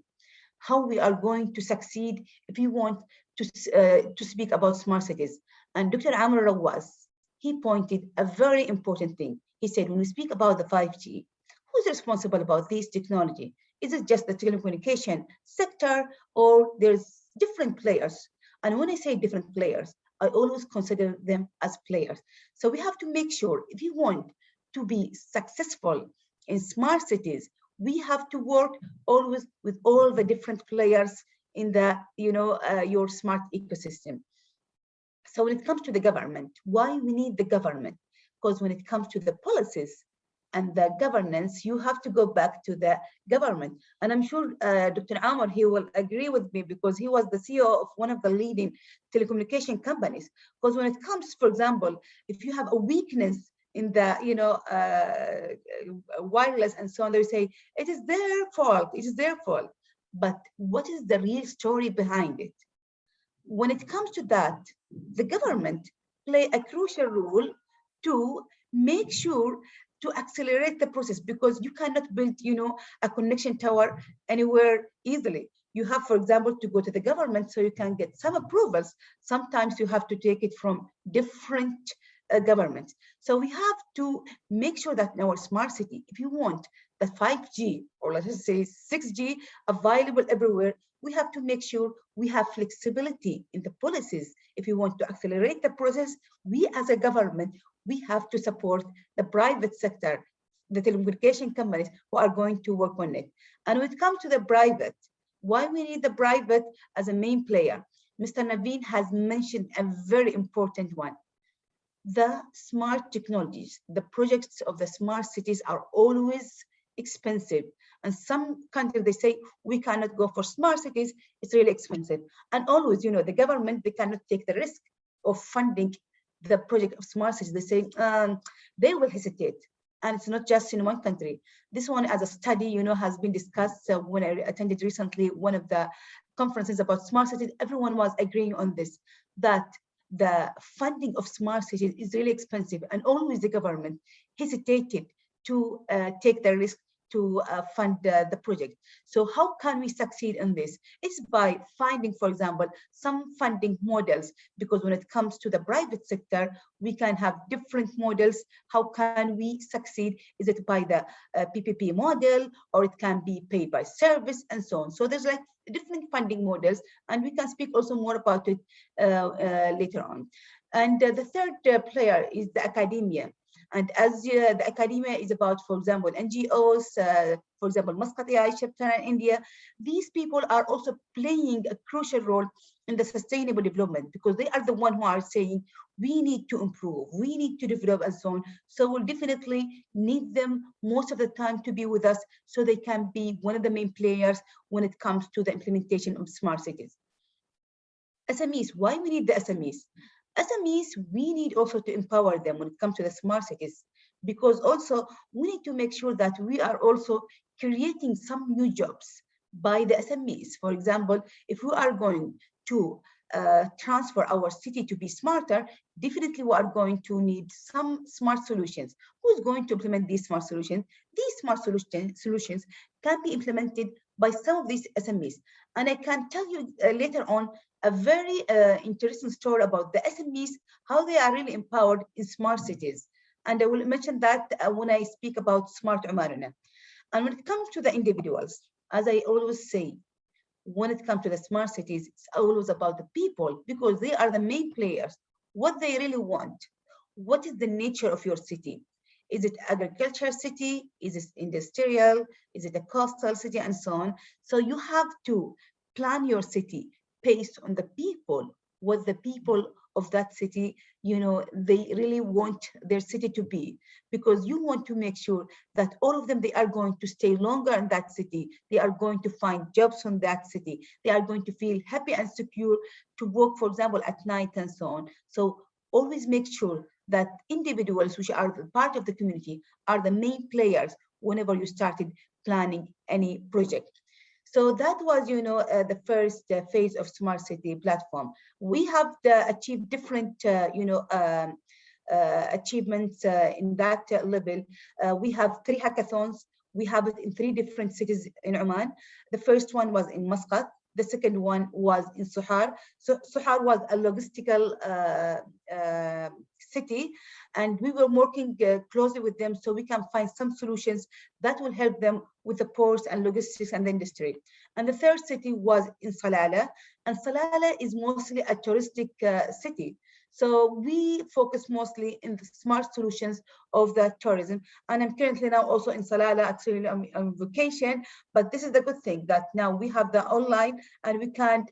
how we are going to succeed if we want to speak about smart cities. And Dr. Amr Rawaz, he pointed a very important thing. He said, when we speak about the 5G, who's responsible about this technology? Is it just the telecommunication sector, or there's different players? And when I say different players, I always consider them as players. So we have to make sure, if you want to be successful in smart cities, we have to work always with all the different players in the, your smart ecosystem. So when it comes to the government, why we need the government? Because when it comes to the policies and the governance, you have to go back to the government. And I'm sure Dr. Amr, he will agree with me, because he was the CEO of one of the leading telecommunication companies. Because when it comes, for example, if you have a weakness in the, wireless and so on, they say, it is their fault, it is their fault. But what is the real story behind it? When it comes to that, the government play a crucial role to make sure to accelerate the process, because you cannot build, a connection tower anywhere easily. You have, for example, to go to the government so you can get some approvals. Sometimes you have to take it from different governments. So we have to make sure that in our smart city, if you want the 5G, or let's say 6G available everywhere, we have to make sure we have flexibility in the policies. If you want to accelerate the process, we as a government, we have to support the private sector, the telecommunication companies who are going to work on it. And when it comes to the private, why we need the private as a main player? Mr. Naveen has mentioned a very important one. The smart technologies, the projects of the smart cities are always expensive. And some countries, they say, we cannot go for smart cities, it's really expensive. And always, the government, they cannot take the risk of funding the project of smart cities. They say, they will hesitate. And it's not just in one country. This one, as a study, has been discussed when I attended recently one of the conferences about smart cities. Everyone was agreeing on this, that the funding of smart cities is really expensive, and always the government hesitated to take the risk to fund the project. So how can we succeed in this? It's by finding, for example, some funding models, because when it comes to the private sector, we can have different models. How can we succeed? Is it by the PPP model, or it can be paid by service, and so on. So there's like different funding models, and we can speak also more about it later on. And the third player is the academia. And as the academia is about, for example, NGOs, for example, Muscat AI chapter in India, these people are also playing a crucial role in the sustainable development, because they are the one who are saying, we need to improve, we need to develop, and so on. So we'll definitely need them most of the time to be with us, so they can be one of the main players when it comes to the implementation of smart cities. SMEs, why we need the SMEs? SMEs, we need also to empower them when it comes to the smart cities, because also we need to make sure that we are also creating some new jobs by the SMEs. For example, if we are going to transfer our city to be smarter, definitely we are going to need some smart solutions. Who's going to implement these smart solutions? These smart solutions can be implemented by some of these SMEs. And I can tell you later on a very interesting story about the SMEs, how they are really empowered in smart cities. And I will mention that when I speak about smart Oman. And when it comes to the individuals, as I always say, when it comes to the smart cities, it's always about the people, because they are the main players. What they really want. What is the nature of your city? Is it agriculture city? Is it industrial? Is it a coastal city, and so on? So you have to plan your city based on the people, what the people of that city, they really want their city to be, because you want to make sure that all of them, they are going to stay longer in that city. They are going to find jobs in that city. They are going to feel happy and secure to work, for example, at night and so on. So always make sure that individuals, which are the part of the community, are the main players whenever you started planning any project. So that was, the first phase of Smart City platform. We have achieved different, achievements in that level. We have 3 hackathons. We have it in 3 different cities in Oman. The first one was in Muscat. The second one was in Suhar. So Suhar was a logistical city, and we were working closely with them so we can find some solutions that will help them with the ports and logistics and the industry. And the third city was in Insala, and Insala is mostly a touristic city. So we focus mostly in the smart solutions of the tourism. And I'm currently now also in Insala, actually I'm on vacation, but this is the good thing that now we have the online and we can,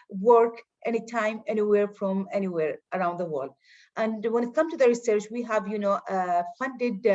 work anytime, anywhere from anywhere around the world. And when it comes to the research, we have, funded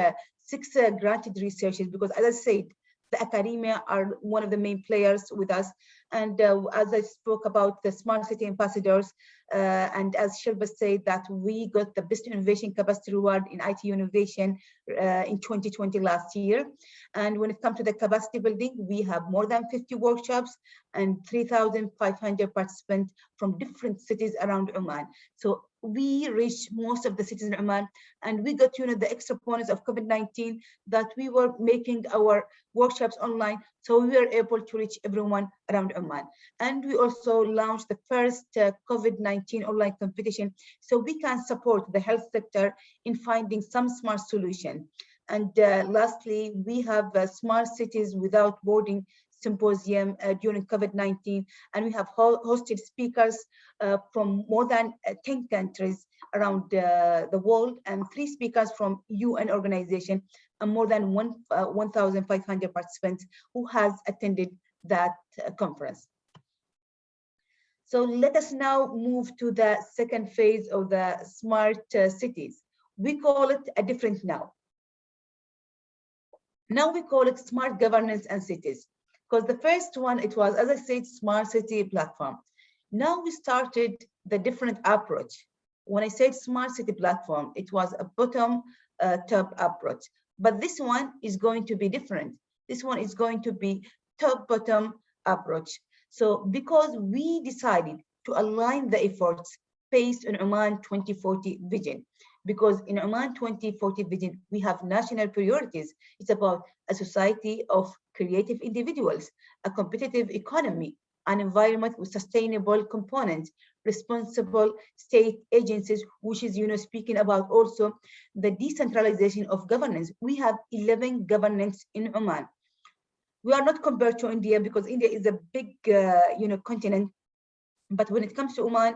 6 granted researches, because as I said, the academia are one of the main players with us. And as I spoke about the Smart City Ambassadors, and as Shilba said, that we got the Best Innovation Capacity Award in IT Innovation in 2020 last year. And when it comes to the capacity building, we have more than 50 workshops and 3,500 participants from different cities around Oman. So we reached most of the cities in Oman, and we got, the extra bonus of COVID-19 that we were making our workshops online, so we were able to reach everyone around Oman. And we also launched the first COVID-19 online competition, so we can support the health sector in finding some smart solution. And lastly, we have Smart Cities Without Boarding Symposium during COVID-19, and we have hosted speakers from more than 10 countries around the world, and 3 speakers from UN organization, and more than 1,500 participants who has attended that conference. So let us now move to the second phase of the smart cities. We call it a different now. Now we call it smart governance and cities, because the first one, it was, as I said, smart city platform. Now we started the different approach. When I said smart city platform, it was a bottom top approach, but this one is going to be different. This one is going to be top bottom approach. So because we decided to align the efforts based on Oman 2040 vision, because in Oman 2040 vision, we have national priorities. It's about a society of creative individuals, a competitive economy, an environment with sustainable components, responsible state agencies, which is, speaking about also the decentralization of governance. We have 11 governments in Oman. We are not compared to India, because India is a big, continent. But when it comes to Oman,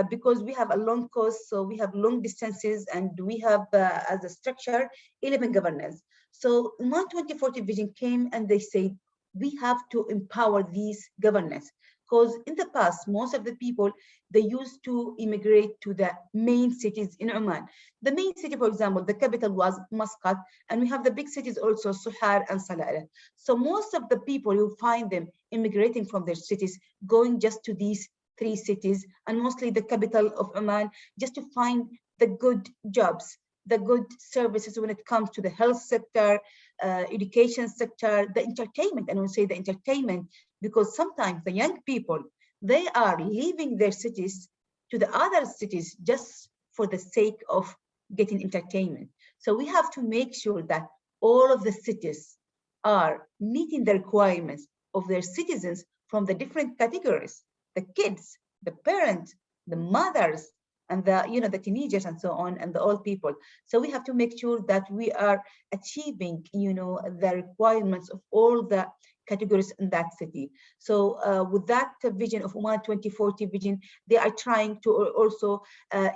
because we have a long coast, so we have long distances, and we have, as a structure, 11 governors. So Oman 2040 vision came and they said, we have to empower these governors, because in the past, most of the people, they used to immigrate to the main cities in Oman. The main city, for example, the capital was Muscat, and we have the big cities also, Suhar and Salalah. So most of the people, you find them immigrating from their cities, going just to these 3 cities, and mostly the capital of Oman, just to find the good jobs, the good services when it comes to the health sector, education sector, the entertainment. And I will say the entertainment, because sometimes the young people, they are leaving their cities to the other cities just for the sake of getting entertainment. So we have to make sure that all of the cities are meeting the requirements of their citizens from the different categories, the kids, the parents, the mothers, and the teenagers and so on, and the old people. So we have to make sure that we are achieving the requirements of all the categories in that city. So with that vision of Oman 2040 vision, they are trying to also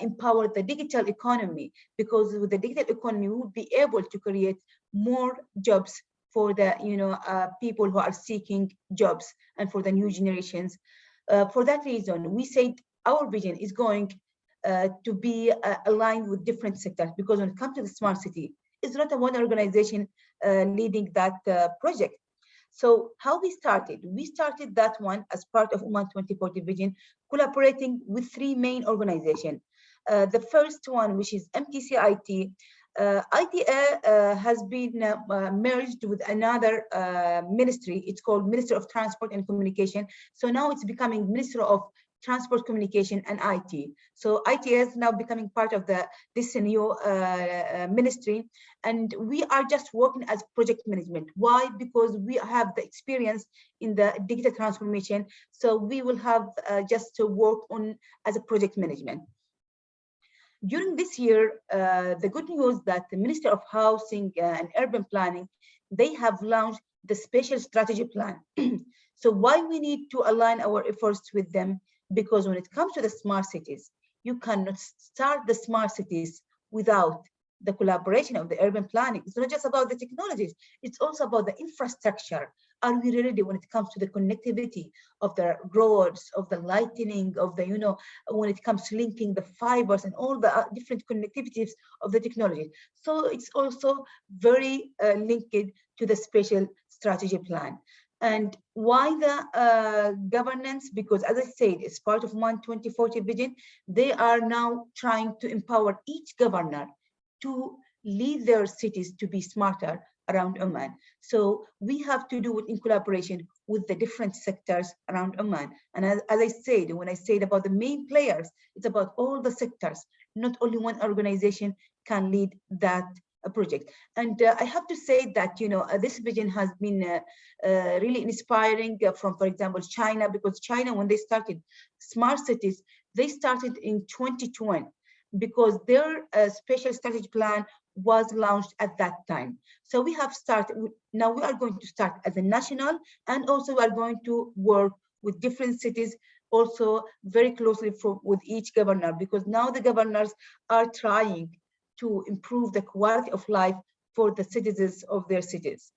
empower the digital economy, because with the digital economy, we will be able to create more jobs for the people who are seeking jobs and for the new generations. For that reason, we said our vision is going to be aligned with different sectors, because when it comes to the smart city, it's not a one organization leading that project. So how we started? We started that one as part of Oman 2040 vision, collaborating with three main organizations. The first one, which is MTCIT. ITA has been merged with another ministry. It's called Ministry of Transport and Communication. So now it's becoming Ministry of Transport, Communication, and IT. So IT is now becoming part of this new ministry, and we are just working as project management. Why? Because we have the experience in the digital transformation, so we will have just to work on as a project management. During this year, the good news that the Minister of Housing and Urban Planning, they have launched the Special Strategy Plan. So why we need to align our efforts with them? Because when it comes to the smart cities, you cannot start the smart cities without the collaboration of the urban planning. It's not just about the technologies, it's also about the infrastructure. Are we ready when it comes to the connectivity of the roads, of the lightning, of the, when it comes to linking the fibers and all the different connectivities of the technology? So it's also very linked to the special strategy plan. And why the governance? Because as I said, it's part of Oman 2040 vision. They are now trying to empower each governor to lead their cities to be smarter around Oman. So we have to do it in collaboration with the different sectors around Oman. And as I said, when I said about the main players, it's about all the sectors. Not only one organization can lead that project. And I have to say that this vision has been really inspiring from, for example, China, because China, when they started smart cities, they started in 2020 because their special strategy plan was launched at that time. So we have started, now we are going to start as a national, and also we are going to work with different cities also very closely with each governor, because now the governors are trying to improve the quality of life for the citizens of their cities.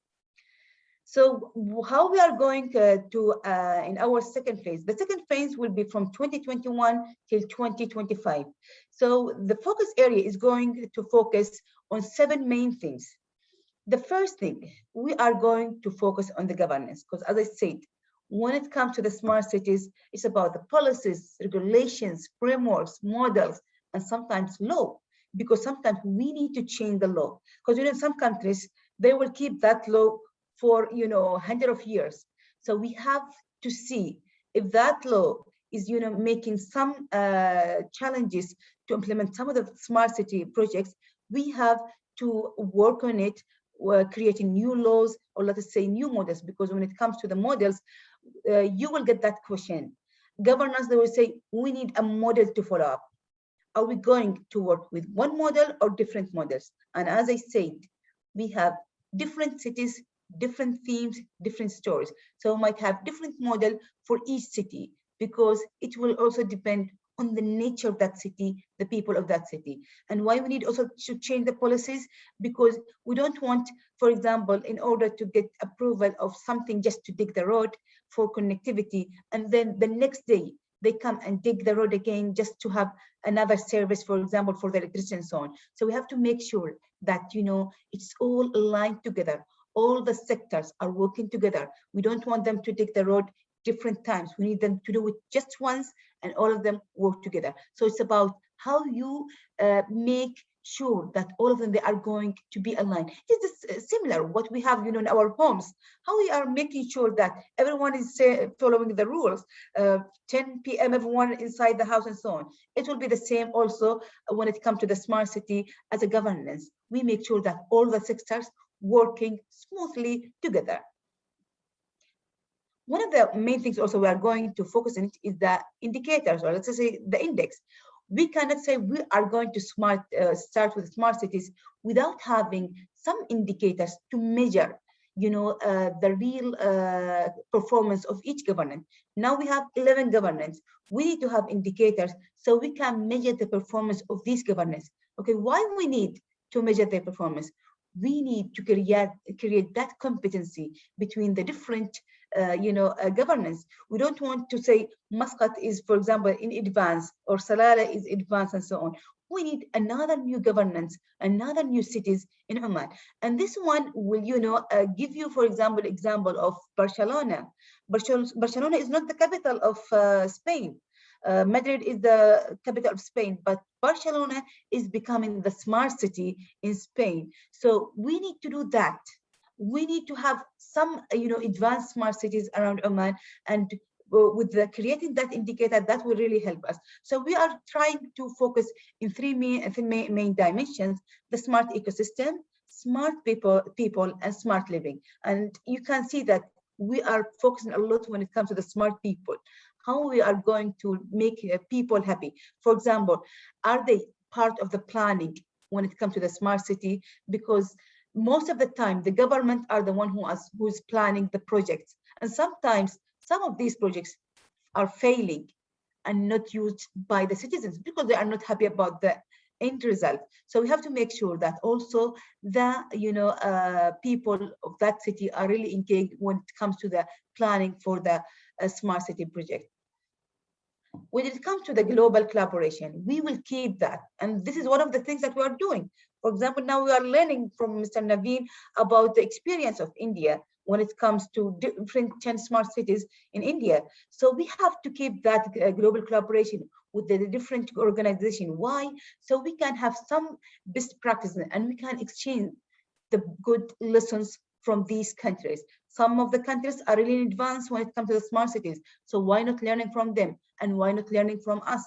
So how we are going in our second phase? The second phase will be from 2021 till 2025. So the focus area is going to focus on 7 main things. The first thing, we are going to focus on the governance, because as I said, when it comes to the smart cities, it's about the policies, regulations, frameworks, models, and sometimes law. Because sometimes we need to change the law, because in some countries they will keep that law for 100 of years. So we have to see if that law is making some challenges to implement some of the smart city projects. We have to work on it, creating new laws, or let us say new models, because when it comes to the models, you will get that question. Governors, they will say, we need a model to follow up. Are we going to work with one model or different models? And as I said, we have different cities, different themes, different stories. So we might have different model for each city, because it will also depend on the nature of that city, the people of that city. And why we need also to change the policies, because we don't want, for example, in order to get approval of something just to dig the road for connectivity, and then the next day they come and dig the road again just to have another service, for example, for the electricity and so on. So we have to make sure that, it's all aligned together. All the sectors are working together. We don't want them to dig the road different times. We need them to do it just once, and all of them work together. So it's about how you make sure that all of them, they are going to be aligned. It is similar what we have, in our homes, how we are making sure that everyone is following the rules, 10 p.m. everyone inside the house and so on. It will be the same also when it comes to the smart city as a governance. We make sure that all the sectors working smoothly together. One of the main things also we are going to focus on is the indicators, or let's say the index. We cannot say we are going to start with smart cities without having some indicators to measure, the real performance of each governance. Now we have 11 governance. We need to have indicators so we can measure the performance of these governance. Okay, why we need to measure their performance? We need to create that competency between the different governance. We don't want to say Muscat is, for example, in advance, or Salalah is advanced, and so on. We need another new governance, another new cities in Oman. And this one will, give you, for example, of Barcelona. Barcelona is not the capital of Spain. Madrid is the capital of Spain, but Barcelona is becoming the smart city in Spain. So we need to do that. We need to have some, advanced smart cities around Oman, and with creating that indicator, that will really help us. So we are trying to focus in three main dimensions: the smart ecosystem, smart people, and smart living. And you can see that we are focusing a lot when it comes to the smart people, how we are going to make people happy. For example, are they part of the planning when it comes to the smart city? Because most of the time, the government are the one who is planning the projects. And sometimes some of these projects are failing and not used by the citizens because they are not happy about the end result. So we have to make sure that also the people of that city are really engaged when it comes to the planning for the smart city project. When it comes to the global collaboration, we will keep that. And this is one of the things that we are doing. For example, now we are learning from Mr. Naveen about the experience of India when it comes to different 10 smart cities in India. So we have to keep that global collaboration with the different organizations. Why? So we can have some best practices and we can exchange the good lessons from these countries. Some of the countries are really advanced when it comes to the smart cities. So why not learning from them, and why not learning from us?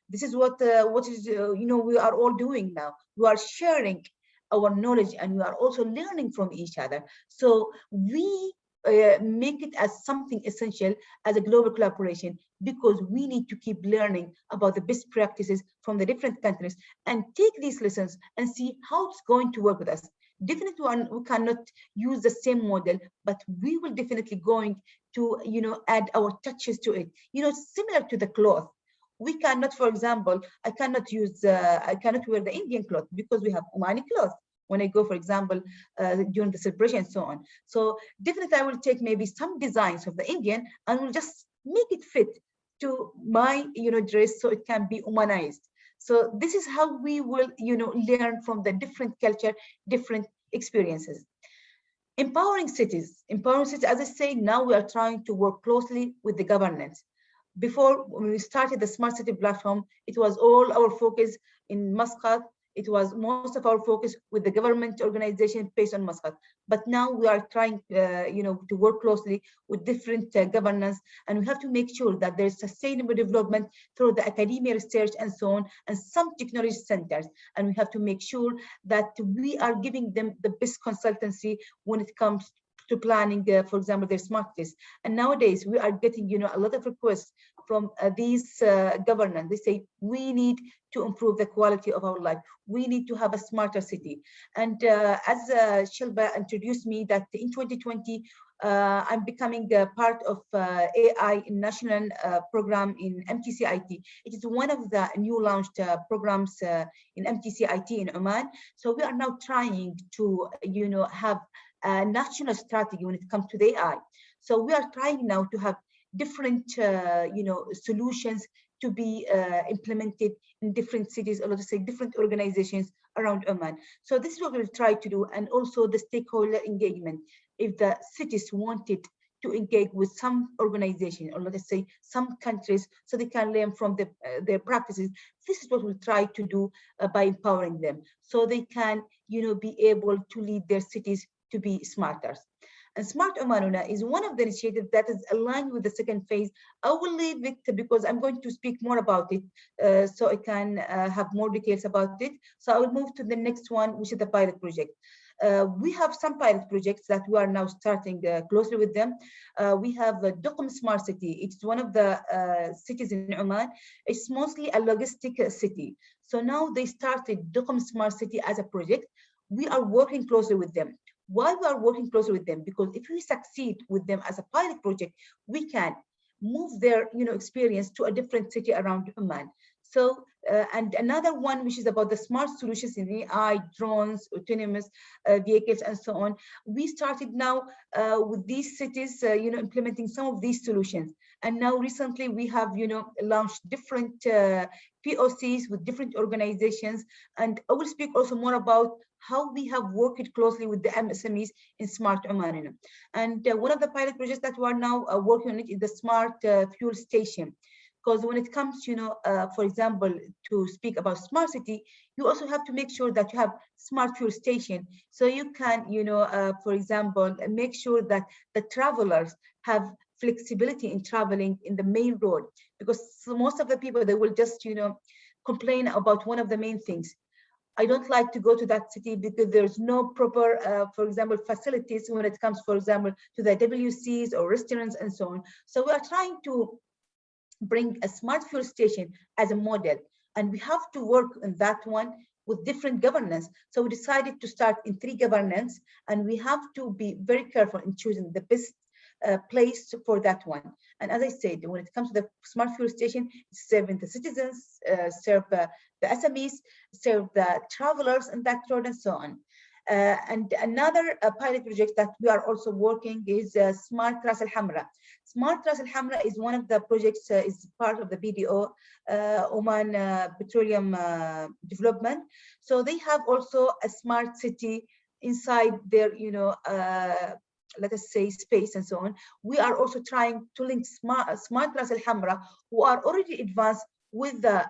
This is what we are all doing now. We are sharing our knowledge and we are also learning from each other. So we make it as something essential as a global collaboration, because we need to keep learning about the best practices from the different countries and take these lessons and see how it's going to work with us. Definitely we cannot use the same model, but we will definitely going to add our touches to it, similar to the cloth. We cannot, for example, I cannot wear the Indian cloth because we have Omani cloth when I go, for example, during the celebration and so on. So definitely I will take maybe some designs of the Indian and will just make it fit to my dress so it can be Omanized. So this is how we will learn from the different culture, different experiences. Empowering cities, as I say, now we are trying to work closely with the governance. Before, when we started the smart city platform, it was all our focus in Muscat. It was most of our focus with the government organization based on Muscat. But now we are trying, to work closely with different governance, and we have to make sure that there's sustainable development through the academia research and so on, and some technology centers. And we have to make sure that we are giving them the best consultancy when it comes to planning, for example, their smart cities. And nowadays we are getting, a lot of requests from these governance. They say we need to improve the quality of our life. We need to have a smarter city. And as Shilba introduced me, that in 2020, I'm becoming a part of AI national program in MTCIT. It is one of the new launched programs in MTCIT in Oman. So we are now trying to, have a national strategy when it comes to the AI. So we are trying now to have different, solutions to be implemented in different cities, or let's say different organizations around Oman. So this is what we'll try to do, and also the stakeholder engagement. If the cities wanted to engage with some organization, or let us say some countries, so they can learn from their practices. This is what we'll try to do by empowering them, so they can, be able to lead their cities to be smarter. And Smart Omanuna is one of the initiatives that is aligned with the second phase. I will leave it because I'm going to speak more about it, so I can have more details about it. So I will move to the next one, which is the pilot project. We have some pilot projects that we are now starting closely with them. We have Duqm Smart City. It's one of the cities in Oman. It's mostly a logistic city. So now they started Duqm Smart City as a project. We are working closely with them. Why we are working closely with them? Because if we succeed with them as a pilot project, we can move their experience to a different city around Oman. So, and another one, which is about the smart solutions in AI, drones, autonomous vehicles, and so on. We started now with these cities, implementing some of these solutions. And now recently we have, launched different POCs with different organizations. And I will speak also more about how we have worked closely with the MSMEs in Smart Oman. And one of the pilot projects that we are now working on it is the smart fuel station. Because when it comes, for example, to speak about smart city, you also have to make sure that you have smart fuel station. So you can, for example, make sure that the travelers have flexibility in traveling in the main road. Because most of the people, they will just, complain about one of the main things. I don't like to go to that city because there's no proper, for example, facilities when it comes, for example, to the WCs or restaurants and so on. So we are trying to bring a smart fuel station as a model, and we have to work on that one with different governance. So we decided to start in 3 governance, and we have to be very careful in choosing the best place for that one. And as I said, when it comes to the smart fuel station, it's serving the citizens, serve the SMEs, serve the travelers in that road, and so on. And another pilot project that we are also working is Smart Ras Al Hamra. Smart Ras Al Hamra is one of the projects, is part of the BDO, Oman Petroleum Development. So they have also a smart city inside their, let us say, space and so on. We are also trying to link Smart Ras Al Hamra, who are already advanced, with the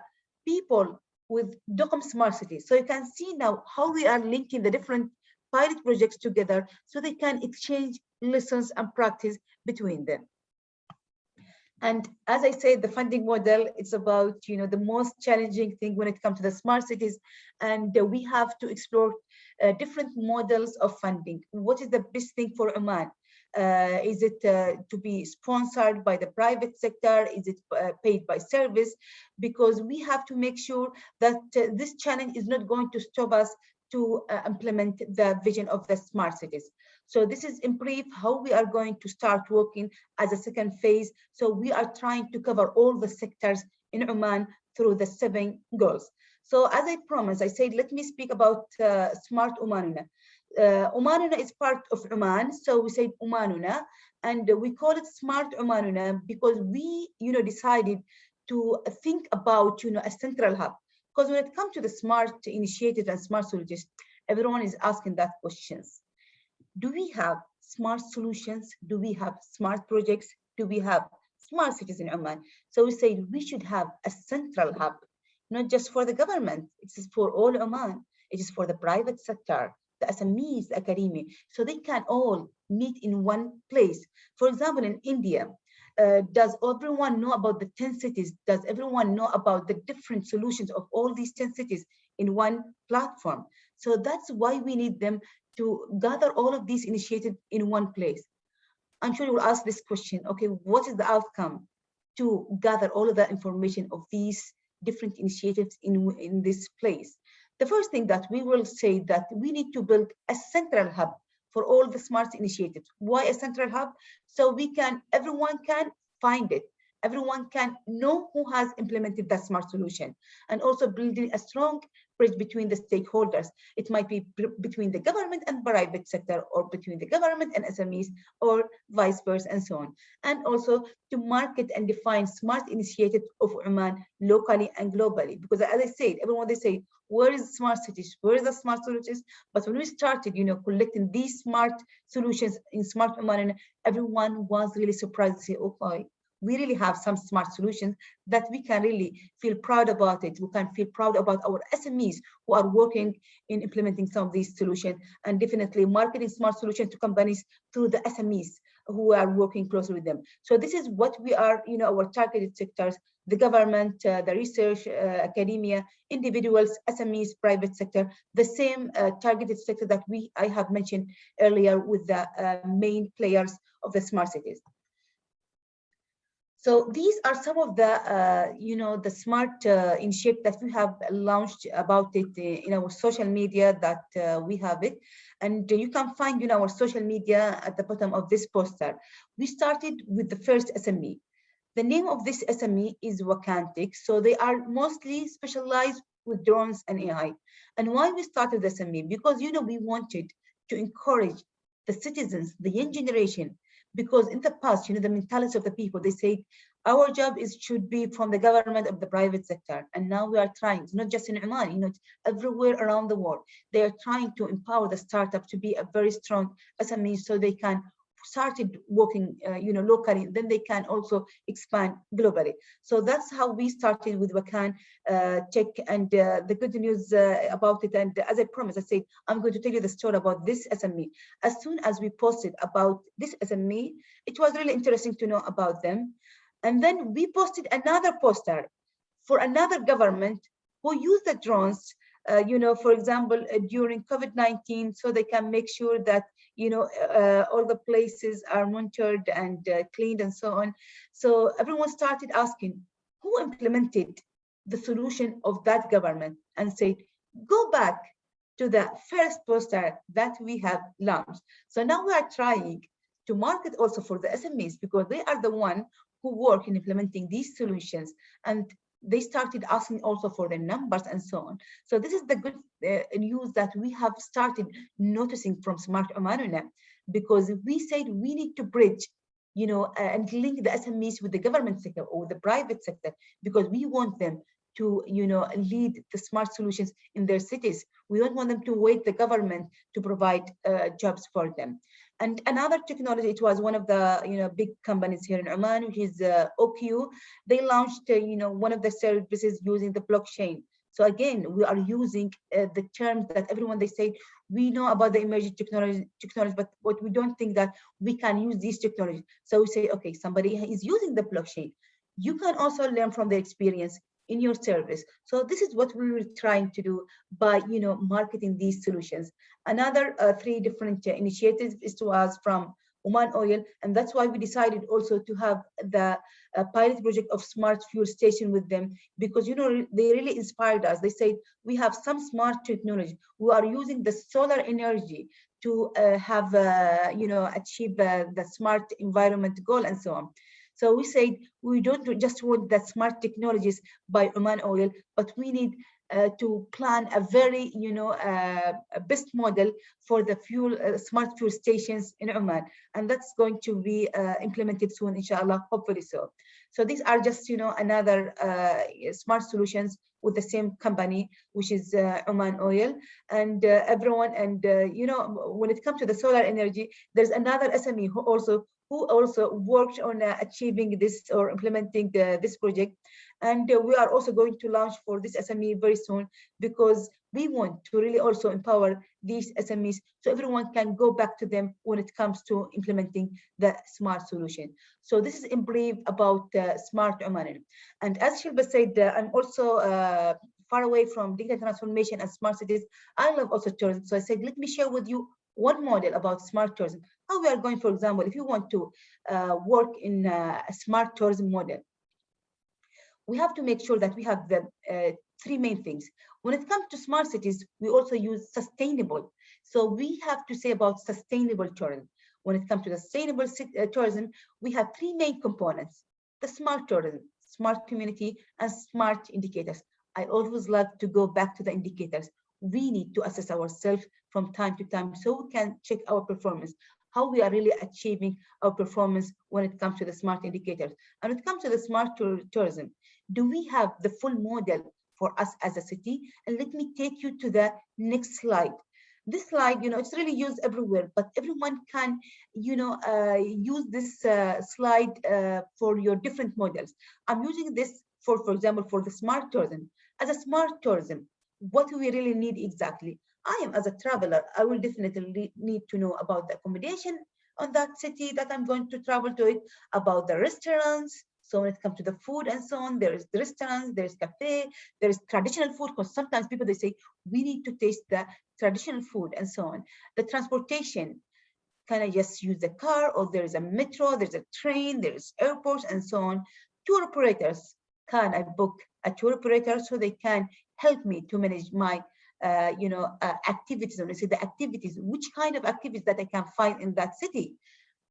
people with Duqm Smart City. So you can see now how we are linking the different pilot projects together so they can exchange lessons and practice between them. And as I said, the funding model is about, the most challenging thing when it comes to the smart cities. And we have to explore different models of funding. What is the best thing for Oman? Is it to be sponsored by the private sector? Is it paid by service? Because we have to make sure that this challenge is not going to stop us to implement the vision of the smart cities. So this is in brief how we are going to start working as a second phase. So we are trying to cover all the sectors in Oman through the 7 goals. So as I promised, I said, let me speak about Smart Omanuna. Omanuna is part of Oman, so we say Omanuna, and we call it Smart Omanuna because we, decided to think about, a central hub. Because when it comes to the smart initiatives and smart solutions, everyone is asking that questions. Do we have smart solutions? Do we have smart projects? Do we have smart cities in Oman? So we say we should have a central hub, not just for the government. It is for all Oman. It is for the private sector, the SMEs, the academia, so they can all meet in one place. For example, in India, does everyone know about the 10 cities? Does everyone know about the different solutions of all these 10 cities in one platform? So that's why we need them to gather all of these initiatives in one place. I'm sure you will ask this question, okay, what is the outcome to gather all of that information of these different initiatives in this place? The first thing that we will say that we need to build a central hub for all the smart initiatives. Why a central hub? So everyone can find it. Everyone can know who has implemented that smart solution, and also building a strong bridge between the stakeholders. It might be between the government and private sector, or between the government and SMEs, or vice versa, and so on. And also to market and define smart initiatives of Oman locally and globally. Because as I said, everyone, they say, where is smart cities? Where is the smart solutions? But when we started, collecting these smart solutions in Smart Oman, and everyone was really surprised to say, okay, we really have some smart solutions that we can really feel proud about it. We can feel proud about our SMEs who are working in implementing some of these solutions, and definitely marketing smart solutions to companies through the SMEs who are working closely with them. So this is what we are, our targeted sectors: the government, the research, academia, individuals, SMEs, private sector, the same targeted sector that I have mentioned earlier with the main players of the smart cities. So these are some of the, the smart initiative that we have launched about it in our social media that we have it. And you can find our social media at the bottom of this poster. We started with the first SME. The name of this SME is Wakantic. So they are mostly specialized with drones and AI. And why we started the SME? Because, we wanted to encourage the citizens, the young generation, because in the past, the mentality of the people, they say, our job should be from the government of the private sector. And now we are trying, not just in Oman, everywhere around the world, they are trying to empower the startup to be a very strong SME so they can started working, locally, then they can also expand globally. So that's how we started with Wakan Tech, and the good news about it. And as I promised, I said, I'm going to tell you the story about this SME. As soon as we posted about this SME, it was really interesting to know about them. And then we posted another poster for another government who used the drones, for example, during COVID-19, so they can make sure that, all the places are monitored and cleaned and so on. So everyone started asking, who implemented the solution of that government, and said, go back to the first poster that we have launched. So now we are trying to market also for the SMEs, because they are the one who work in implementing these solutions, and they started asking also for the numbers and so on. So this is the good news that we have started noticing from Smart Oman, because we said we need to bridge, and link the SMEs with the government sector or the private sector, because we want them to, lead the smart solutions in their cities. We don't want them to wait the government to provide jobs for them. And another technology, it was one of the big companies here in Oman, which is OQ. They launched one of the services using the blockchain. So again, we are using the terms that everyone, they say, we know about the emerging technology, but what we don't think that we can use these technologies. So we say, okay, somebody is using the blockchain. You can also learn from the experience in your service. So this is what we were trying to do by, marketing these solutions. Another 3 different initiatives was from Oman Oil, and that's why we decided also to have the pilot project of smart fuel station with them, because they really inspired us. They said, we have some smart technology. We are using the solar energy to have achieve the smart environment goal and so on. So we said, we don't just want the smart technologies by Oman Oil, but we need to plan a very, a best model for the smart fuel stations in Oman. And that's going to be implemented soon, inshallah, hopefully so. So these are just, another smart solutions with the same company, which is Oman Oil. And everyone, and, when it comes to the solar energy, there's another SME who also worked on achieving this or implementing this project. And we are also going to launch for this SME very soon, because we want to really also empower these SMEs so everyone can go back to them when it comes to implementing the smart solution. So this is in brief about Smart Oman. And as Shilba said, I'm also far away from digital transformation and smart cities. I love also tourism. So I said, let me share with you one model about smart tourism. How we are going, for example, if you want to work in a smart tourism model, we have to make sure that we have the 3 main things. When it comes to smart cities, we also use sustainable. So we have to say about sustainable tourism. When it comes to sustainable tourism, we have 3 main components: the smart tourism, smart community, and smart indicators. I always like to go back to the indicators. We need to assess ourselves from time to time so we can check our performance, how we are really achieving our performance when it comes to the smart indicators. And when it comes to the smart tourism, do we have the full model for us as a city? And let me take you to the next slide. This slide, it's really used everywhere, but everyone can, use this slide for your different models. I'm using this for example, for the smart tourism. As a smart tourism, what do we really need exactly? I am as a traveler, I will definitely need to know about the accommodation on that city that I'm going to travel to it, about the restaurants. So when it comes to the food and so on, there is the restaurants, there is cafe, there is traditional food, because sometimes people, they say, we need to taste the traditional food and so on. The transportation, can I just use the car, or there is a metro, there's a train, there's airports and so on. Tour operators, can I book a tour operator so they can help me to manage my activities? When I say the activities, which kind of activities that I can find in that city?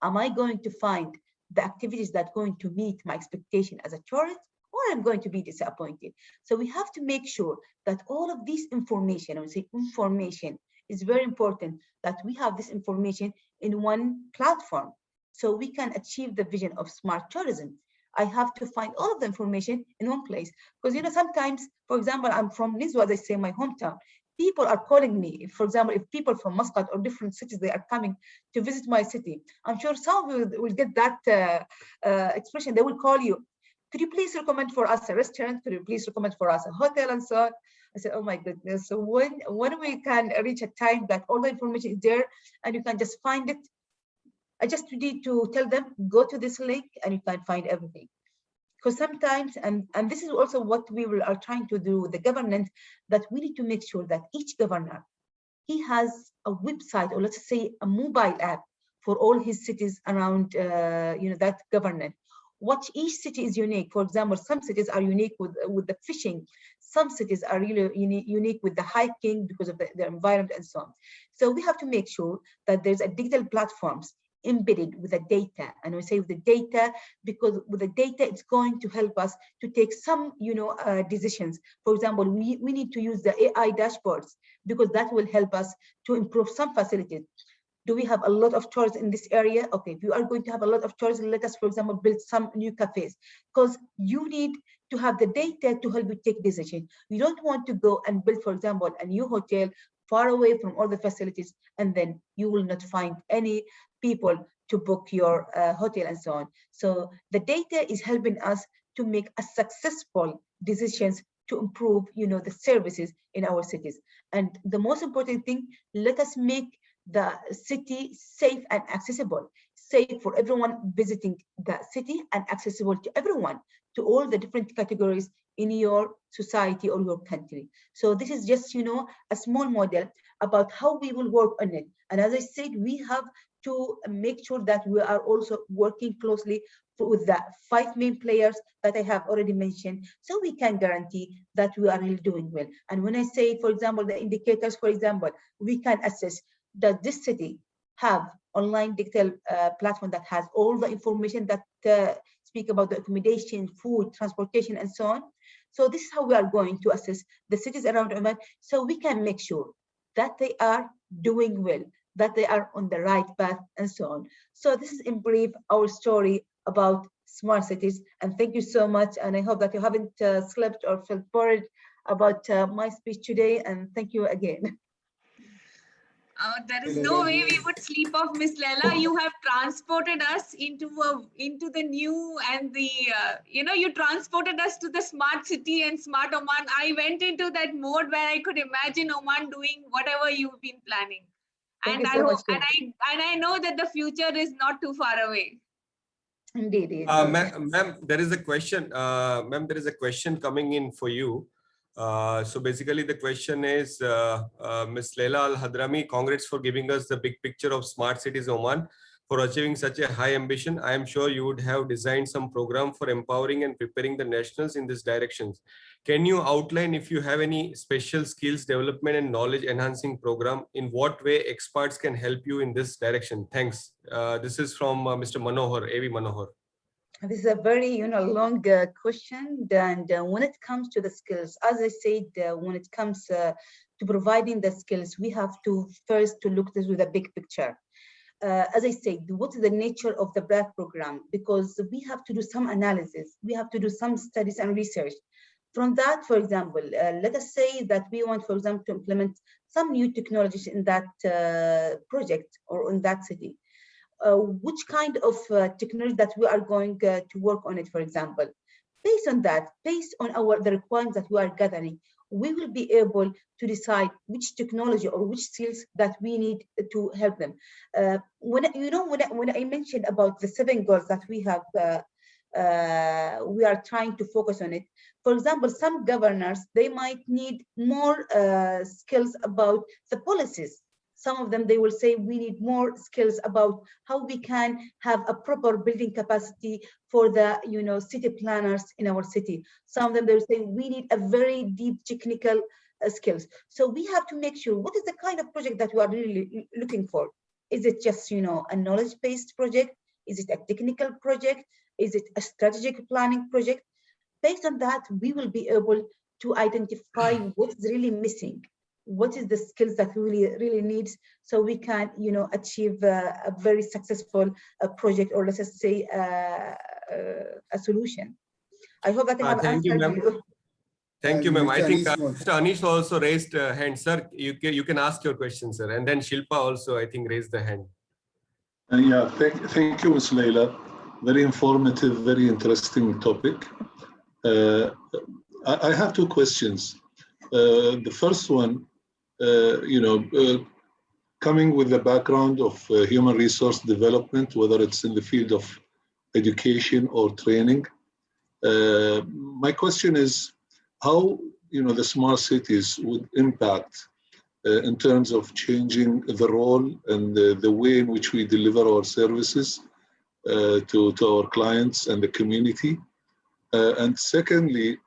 Am I going to find the activities that are going to meet my expectation as a tourist, or I'm going to be disappointed? So we have to make sure that all of this information, I would say information, is very important, that we have this information in one platform so we can achieve the vision of smart tourism. I have to find all of the information in one place, because sometimes, for example, I'm from Nizwa, they say, my hometown. People are calling me, for example, if people from Muscat or different cities, they are coming to visit my city. I'm sure some will get that expression. They will call you. Could you please recommend for us a restaurant? Could you please recommend for us a hotel and so on? I said, oh my goodness. So when we can reach a time that all the information is there and you can just find it, I just need to tell them, go to this link and you can find everything. Because sometimes, and this is also what we are trying to do with the government, that we need to make sure that each governor, he has a website, or let's say a mobile app for all his cities around that government. What each city is unique. For example, some cities are unique with the fishing. Some cities are really unique with the hiking because of their environment and so on. So we have to make sure that there's a digital platforms embedded with the data. And we say with the data, because with the data, it's going to help us to take some, decisions. For example, we need to use the AI dashboards, because that will help us to improve some facilities. Do we have a lot of tourists in this area? Okay, if you are going to have a lot of tourists, let us, for example, build some new cafes, because you need to have the data to help you take decisions. You don't want to go and build, for example, a new hotel far away from all the facilities, and then you will not find any people to book your hotel and so on. So the data is helping us to make a successful decisions to improve, the services in our cities. And the most important thing, let us make the city safe and accessible, safe for everyone visiting the city and accessible to everyone, to all the different categories in your society or your country. So this is just, a small model about how we will work on it. And as I said, we have to make sure that we are also working closely with the 5 main players that I have already mentioned, so we can guarantee that we are really doing well. And when I say, for example, the indicators, for example, we can assess, does this city have online digital platform that has all the information that speak about the accommodation, food, transportation, and so on. So this is how we are going to assess the cities around Oman, so we can make sure that they are doing well, that they are on the right path, and so on. So this is in brief our story about smart cities. And thank you so much. And I hope that you haven't slept or felt bored about my speech today. And thank you again. There is no way we would sleep off, Miss Laila. You have transported us into the new and the you transported us to the smart city and smart Oman. I went into that mode where I could imagine Oman doing whatever you've been planning. Thank And you I so hope, much. and I know that the future is not too far away. Indeed. Ma'am, there is a question. Ma'am, there is a question coming in for you. So basically the question is, Ms. Laila Hadhrami, congrats for giving us the big picture of smart cities Oman. For achieving such a high ambition, I am sure you would have designed some program for empowering and preparing the nationals in this direction. Can you outline if you have any special skills development and knowledge enhancing program? In what way experts can help you in this direction? Thanks. This is from Mr. Manohar, A.V. Manohar. This is a very, long question. And when it comes to the skills, as I said, when it comes to providing the skills, we have to first to look this with a big picture. As I said, what is the nature of the BRAC program? Because we have to do some analysis, we have to do some studies and research. From that, for example, let us say that we want, for example, to implement some new technologies in that project or in that city. Which kind of technology that we are going to work on it, for example. Based on that, based on the requirements that we are gathering, we will be able to decide which technology or which skills that we need to help them. When I mentioned about the 7 goals that we have, we are trying to focus on it. For example, some governors, they might need more skills about the policies. Some of them, they will say we need more skills about how we can have a proper building capacity for the city planners in our city. Some of them, they will say we need a very deep technical skills. So we have to make sure what is the kind of project that we are really looking for. Is it just a knowledge-based project? Is it a technical project? Is it a strategic planning project? Based on that, we will be able to identify what's really missing. What is the skills that we really need, so we can achieve a very successful project, or let's just say a solution. I hope that I have answered you. Thank you, ma'am. I think Mr. Mr. Anish also raised a hand. Sir, you can ask your question, sir. And then Shilpa also, I think, raised the hand. Yeah, thank you, Ms. Layla. Very informative, very interesting topic. I have 2 questions. The first one, coming with the background of human resource development, whether it's in the field of education or training, my question is how the smart cities would impact in terms of changing the role and the way in which we deliver our services to our clients and the community. And secondly,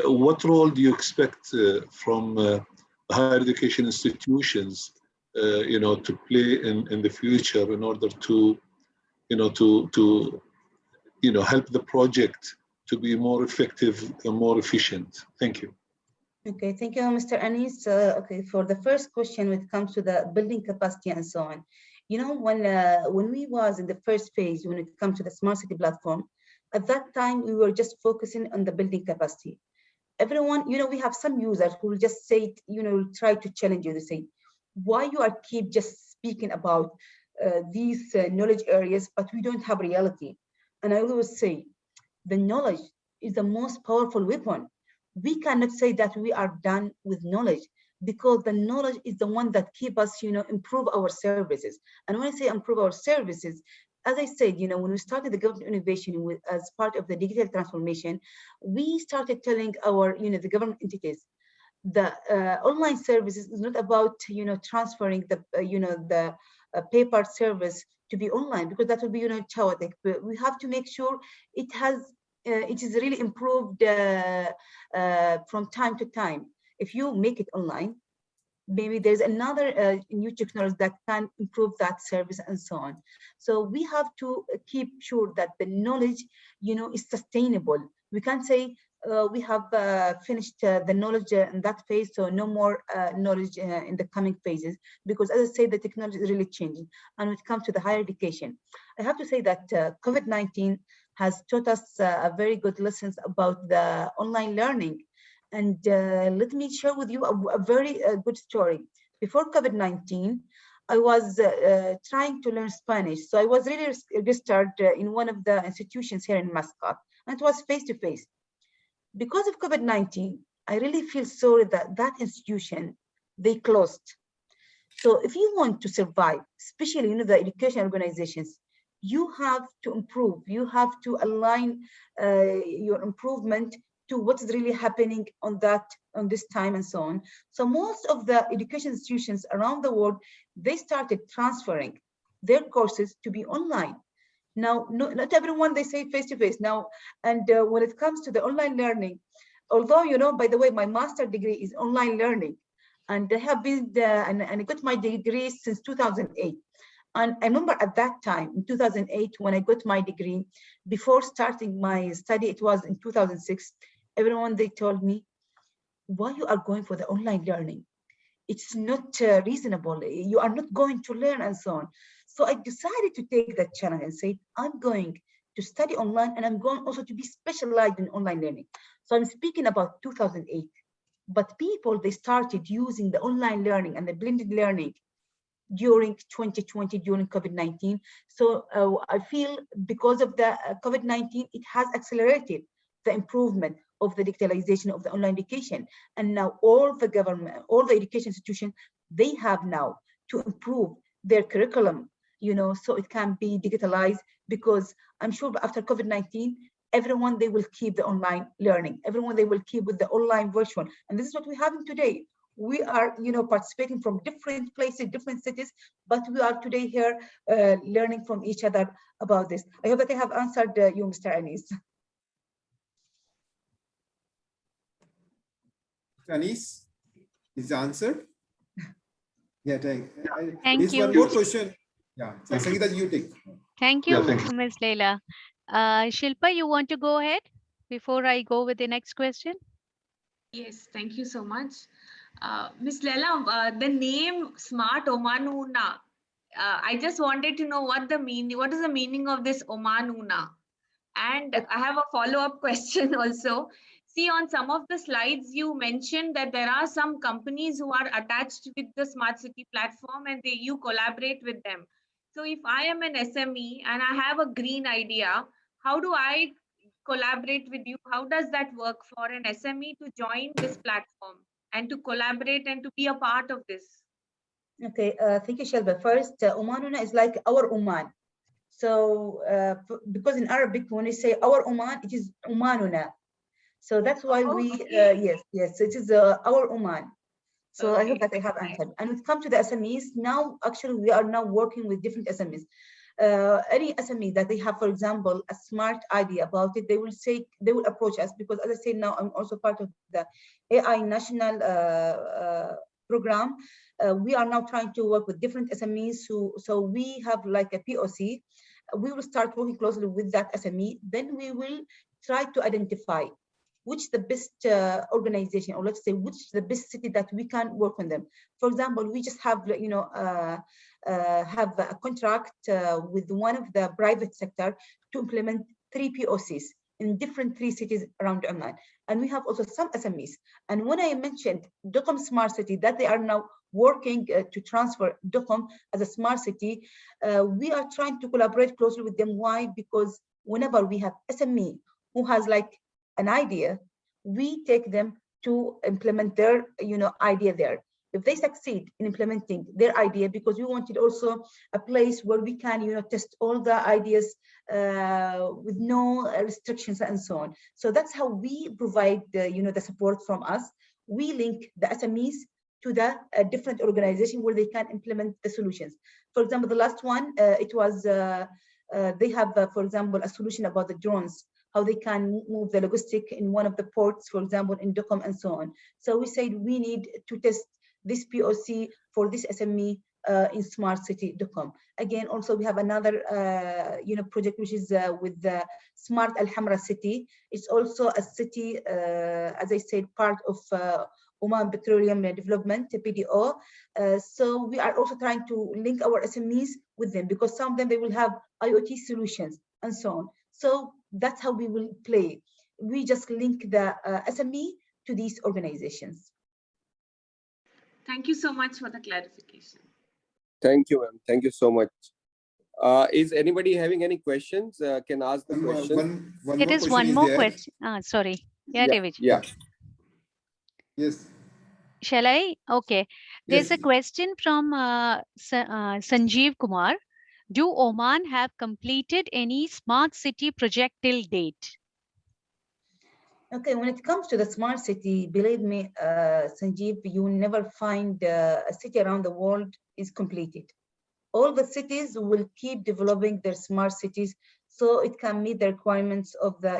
what role do you expect from higher education institutions, to play in the future in order to, help the project to be more effective and more efficient? Thank you. Okay, thank you, Mr. Anis. Okay, for the first question, when it comes to the building capacity and so on, when we was in the first phase, when it comes to the smart city platform, at that time we were just focusing on the building capacity. Everyone, we have some users who will just say, try to challenge you to say, why you are keep just speaking about these knowledge areas, but we don't have reality. And I always say, the knowledge is the most powerful weapon. We cannot say that we are done with knowledge, because the knowledge is the one that keep us, improve our services. And when I say improve our services, as I said, when we started the government innovation as part of the digital transformation, we started telling our, the government entities, the online services is not about, transferring the, the paper service to be online, because that would be, chaotic. But we have to make sure it is really improved from time to time. If you make it online, maybe there's another new technology that can improve that service and so on. So we have to keep sure that the knowledge, is sustainable. We can't say we have finished the knowledge in that phase, so no more knowledge in the coming phases, because as I say, the technology is really changing. And when it comes to the higher education, I have to say that COVID-19 has taught us a very good lessons about the online learning. And let me share with you a very good story. Before COVID-19, I was trying to learn Spanish. So I was really registered in one of the institutions here in Muscat, and it was face-to-face. Because of COVID-19, I really feel sorry that that institution, they closed. So if you want to survive, especially the education organizations, you have to improve. You have to align your improvement to what is really happening on this time and so on. So most of the education institutions around the world, they started transferring their courses to be online. Now, not everyone, they say face-to-face now. And when it comes to the online learning, although, by the way, my master's degree is online learning, and I have been and I got my degree since 2008. And I remember at that time, in 2008, when I got my degree, before starting my study, it was in 2006, everyone, they told me, why you are going for the online learning? It's not reasonable. You are not going to learn and so on. So I decided to take that challenge and say, I'm going to study online and I'm going also to be specialized in online learning. So I'm speaking about 2008, but people, they started using the online learning and the blended learning during 2020, during COVID-19. So I feel because of the COVID-19, it has accelerated the improvement of the digitalization of the online education. And now all the government, all the education institutions, they have now to improve their curriculum, so it can be digitalized, because I'm sure after COVID-19, everyone, they will keep the online learning. Everyone, they will keep with the online virtual. And this is what we're having today. We are, participating from different places, different cities, but we are today here learning from each other about this. I hope that I have answered you, Mr. Anis. Anis, is the answer? Yeah, Thank There's you. one more question. Yeah, Sangeeta, you take. Thank you, Yeah, thank you. Ms. Layla. Shilpa, you want to go ahead before I go with the next question? Yes, thank you so much. Ms. Laila, the name Smart Omanuna, I just wanted to know what is the meaning of this Omanuna? And I have a follow-up question also. See, on some of the slides, you mentioned that there are some companies who are attached with the Smart City platform and you collaborate with them. So if I am an SME and I have a green idea, how do I collaborate with you? How does that work for an SME to join this platform and to collaborate and to be a part of this? Okay, thank you, Shelba. First, Omanuna is like our Oman. So because in Arabic, when we say our Oman, it is Omanuna. So that's why yes, it is our Oman. So I hope that I have answered. And when it comes to the SMEs, now actually we are now working with different SMEs. Any SME that they have, for example, a smart idea about it, they will approach us, because as I say, now I'm also part of the AI national program. We are now trying to work with different SMEs. So we have like a POC. We will start working closely with that SME. Then we will try to identify which is the best organization, or let's say which is the best city that we can work on them. For example, we just have have a contract with one of the private sector to implement 3 POCs in different 3 cities around Oman. And we have also some SMEs. And when I mentioned Duqm Smart City, that they are now working to transfer Duqm as a smart city, we are trying to collaborate closely with them. Why? Because whenever we have SME who has like an idea, we take them to implement their idea there. If they succeed in implementing their idea, because we wanted also a place where we can test all the ideas with no restrictions and so on. So that's how we provide the support from us. We link the SMEs to the different organization where they can implement the solutions. For example, the last one, it was they have for example a solution about the drones, how they can move the logistic in one of the ports, for example, in Duqm and so on. So we said we need to test this POC for this SME in Smart City Duqm. Again, also we have another project which is with the Smart Al Hamra City. It's also a city, as I said, part of Oman Petroleum Development, PDO. So we are also trying to link our SMEs with them, because some of them, they will have IoT solutions and so on. So that's how we will play. We just link the SME to these organizations. Thank you so much for the clarification. Thank you, ma'am. Thank you so much. Is anybody having any questions? Can ask the question. There is one more question. Sorry. Yeah, David. Yeah. Yes. Shall I? Okay. There's Yes. a question from Sanjeev Kumar. Do Oman have completed any smart city project till date? Okay, when it comes to the smart city, believe me, Sanjeev, you will never find a city around the world is completed. All the cities will keep developing their smart cities so it can meet the requirements of the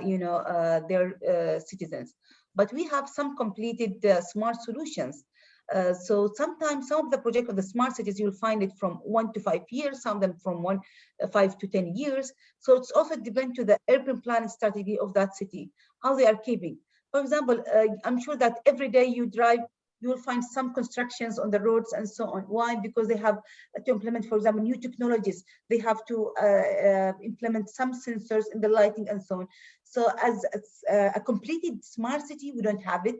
their citizens. But we have some completed smart solutions. So sometimes some of the project of the smart cities, you'll find it from 1 to 5 years, some of them from 5 to 10 years. So it's also depend to the urban planning strategy of that city, how they are keeping. For example, I'm sure that every day you drive, you will find some constructions on the roads and so on. Why? Because they have to implement, for example, new technologies. They have to implement some sensors in the lighting and so on. So as a completed smart city, we don't have it.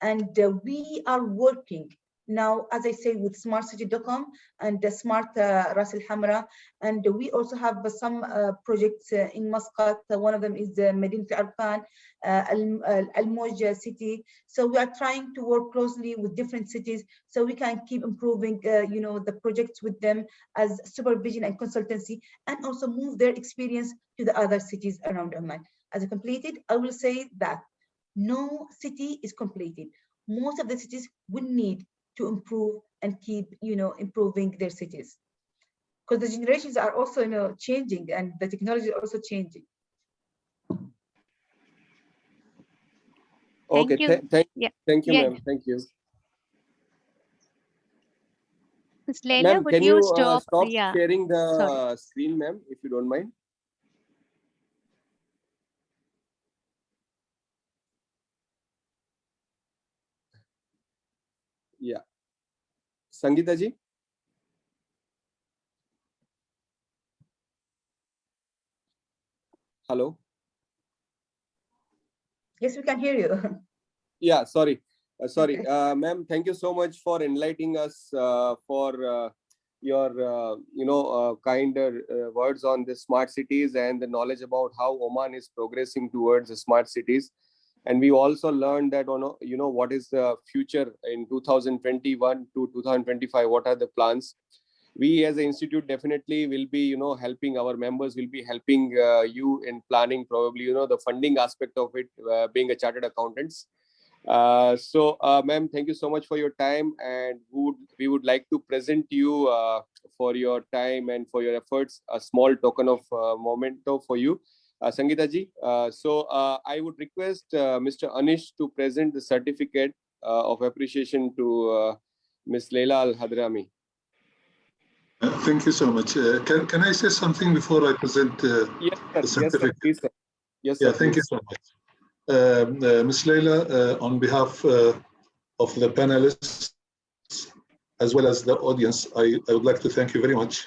And we are working now, as I say, with smartcity.com and the smart Ras Al Hamra. And we also have some projects in Muscat. One of them is the Medinat Arfan, Al Moj city. So we are trying to work closely with different cities so we can keep improving, the projects with them as supervision and consultancy, and also move their experience to the other cities around Oman. As a completed, I will say that no city is completed. Most of the cities will need to improve and keep, improving their cities, because the generations are also, changing, and the technology is also changing. Okay, Thank you. thank you, Yeah. ma'am. Thank you. Ms. Layla, Ma'am, would can you you stop? stop Yeah. sharing Sorry. the screen, ma'am, if you don't mind? Yeah. Sangeeta ji? Hello? Yes, we can hear you. Yeah, sorry. Okay. Ma'am, thank you so much for enlightening us for your, kinder words on the smart cities and the knowledge about how Oman is progressing towards the smart cities. And we also learned that, what is the future in 2021 to 2025, what are the plans? We as an institute definitely will be, helping our members, will be helping you in planning probably, the funding aspect of it, being a chartered accountants. Ma'am, thank you so much for your time, and we would like to present you for your time and for your efforts a small token of memento for you, Sangeeta ji. I would request Mr. Anish to present the certificate of appreciation to Ms. Laila Hadhrami. Thank you so much. Can I say something before I present the certificate? Yes, sir. Please, sir. Yes, sir. Yeah, thank you so much. Ms. Layla, on behalf of the panelists, as well as the audience, I would like to thank you very much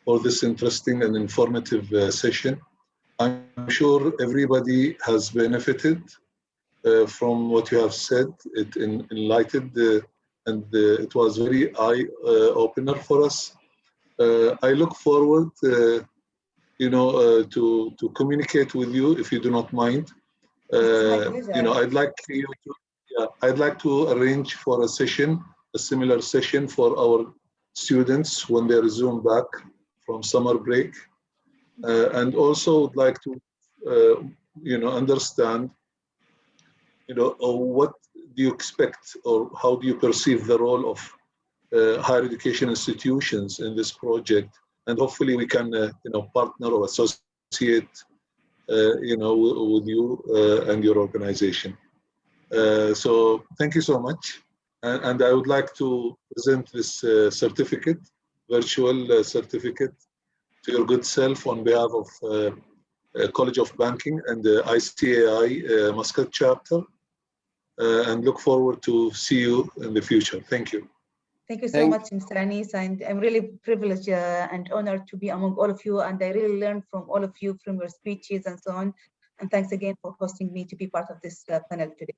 for this interesting and informative session. I'm sure everybody has benefited from what you have said. It enlightened and it was very eye-opener for us. I look forward, to communicate with you if you do not mind. I'd like to arrange for a similar session for our students when they resume back from summer break, and also would like to, understand, what do you expect or how do you perceive the role of higher education institutions in this project, and hopefully we can, partner or associate, with you and your organization. So thank you so much. And I would like to present this certificate, virtual certificate, to your good self on behalf of College of Banking and the ICAI Muscat chapter, and look forward to see you in the future. Thank you. Thank you so much, Mr. Anis, and I'm really privileged and honored to be among all of you, and I really learned from all of you, from your speeches and so on. And thanks again for hosting me to be part of this panel today.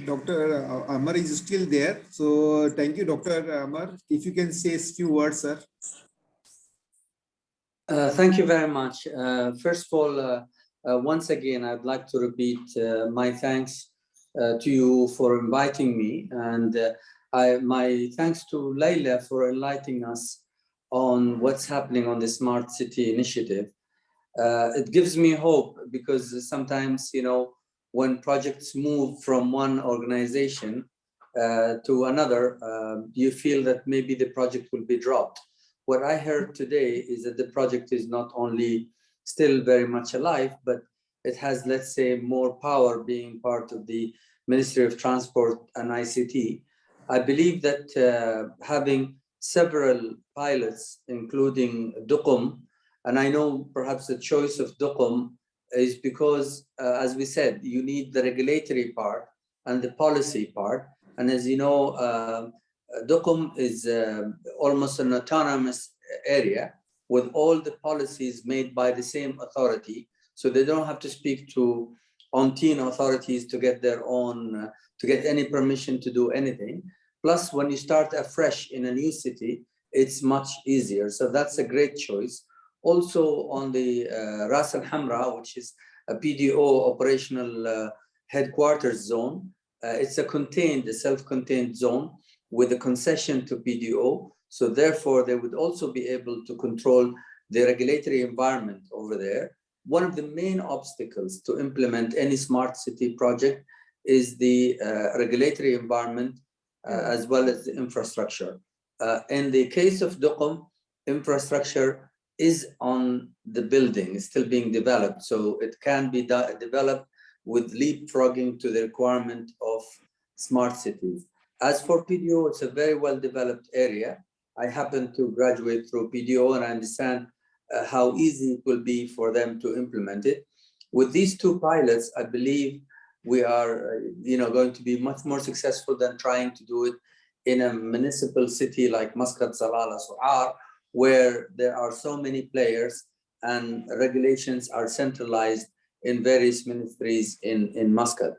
Dr. Amar is still there. So thank you, Dr. Amar. If you can say a few words, sir. Thank you very much. First of all, once again, I'd like to repeat my thanks to you for inviting me, and my thanks to Layla for enlightening us on what's happening on the Smart City initiative. It gives me hope, because sometimes, when projects move from one organization to another, you feel that maybe the project will be dropped. What I heard today is that the project is not only still very much alive, but it has, let's say, more power, being part of the Ministry of Transport and ICT. I believe that having several pilots, including Duqm, and I know perhaps the choice of Duqm is because, as we said, you need the regulatory part and the policy part. And as you know, Duqm is almost an autonomous area with all the policies made by the same authority. So they don't have to speak to umpteen authorities to get their own, to get any permission to do anything. Plus, when you start afresh in a new city, it's much easier. So that's a great choice. Also on the Ras Al Hamra, which is a PDO operational headquarters zone, it's a self-contained zone with a concession to PDO. So therefore, they would also be able to control the regulatory environment over there. One of the main obstacles to implement any smart city project is the regulatory environment as well as the infrastructure. In the case of Duqm, infrastructure is on the building, it's still being developed. So it can be developed with leapfrogging to the requirement of smart cities. As for PDO, it's a very well-developed area. I happen to graduate through PDO and I understand how easy it will be for them to implement it. With these two pilots, I believe we are going to be much more successful than trying to do it in a municipal city like Muscat, Salalah, Su'ar, where there are so many players and regulations are centralized in various ministries in Muscat.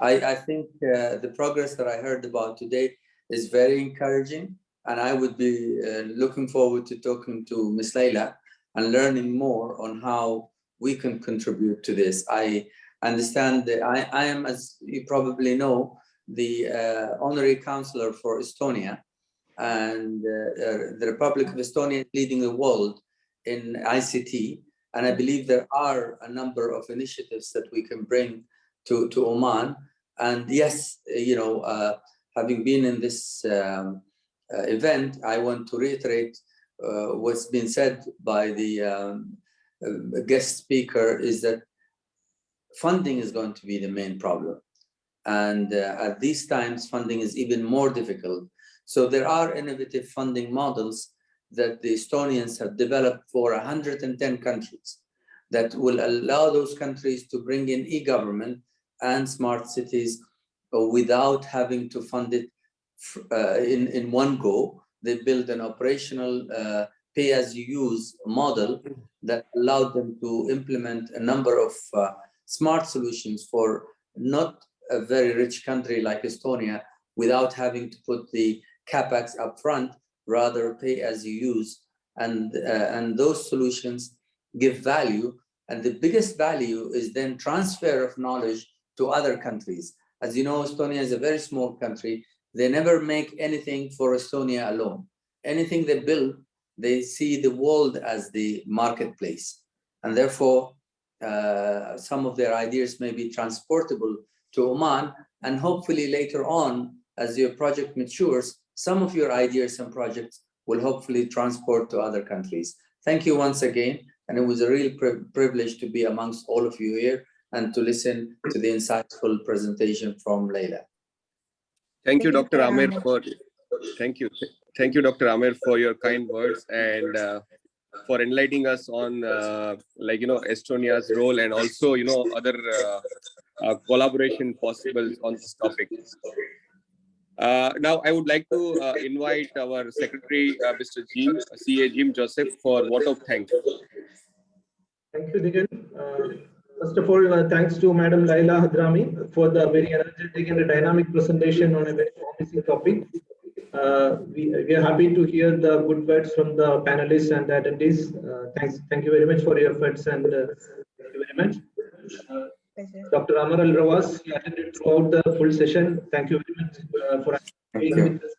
I think the progress that I heard about today is very encouraging, and I would be looking forward to talking to Ms. Layla and learning more on how we can contribute to this. I understand that I am, as you probably know, the honorary counselor for Estonia, and the Republic of Estonia is leading the world in ICT. And I believe there are a number of initiatives that we can bring to Oman. And yes, having been in this event, I want to reiterate what's been said by the guest speaker is that funding is going to be the main problem. And at these times, funding is even more difficult. So there are innovative funding models that the Estonians have developed for 110 countries that will allow those countries to bring in e-government and smart cities without having to fund it in one go. They build an operational pay-as-you-use model that allowed them to implement a number of smart solutions for not a very rich country like Estonia without having to put the capex up front, rather pay as you use. And those solutions give value. And the biggest value is then transfer of knowledge to other countries. As you know, Estonia is a very small country. They never make anything for Estonia alone. Anything they build, they see the world as the marketplace. And therefore, some of their ideas may be transportable to Oman, and hopefully later on, as your project matures, some of your ideas and projects will hopefully transport to other countries. Thank you once again, and it was a real privilege to be amongst all of you here and to listen to the insightful presentation from Layla. Thank you, Dr. Amir, thank you, Dr. Amir, for your kind words and for enlightening us on Estonia's role and also other collaboration possible on this topic. Now I would like to invite our secretary, Mr. CA Jim Joseph, for vote of thanks. Thank you, Digan. First of all, thanks to Madam Laila Hadhrami for the very energetic and dynamic presentation on a very promising topic. We are happy to hear the good words from the panelists and the attendees. Thank you very much for your efforts, and thank you very much. Dr. Amar Al Rawas, he attended throughout the full session. Thank you very much for being with us,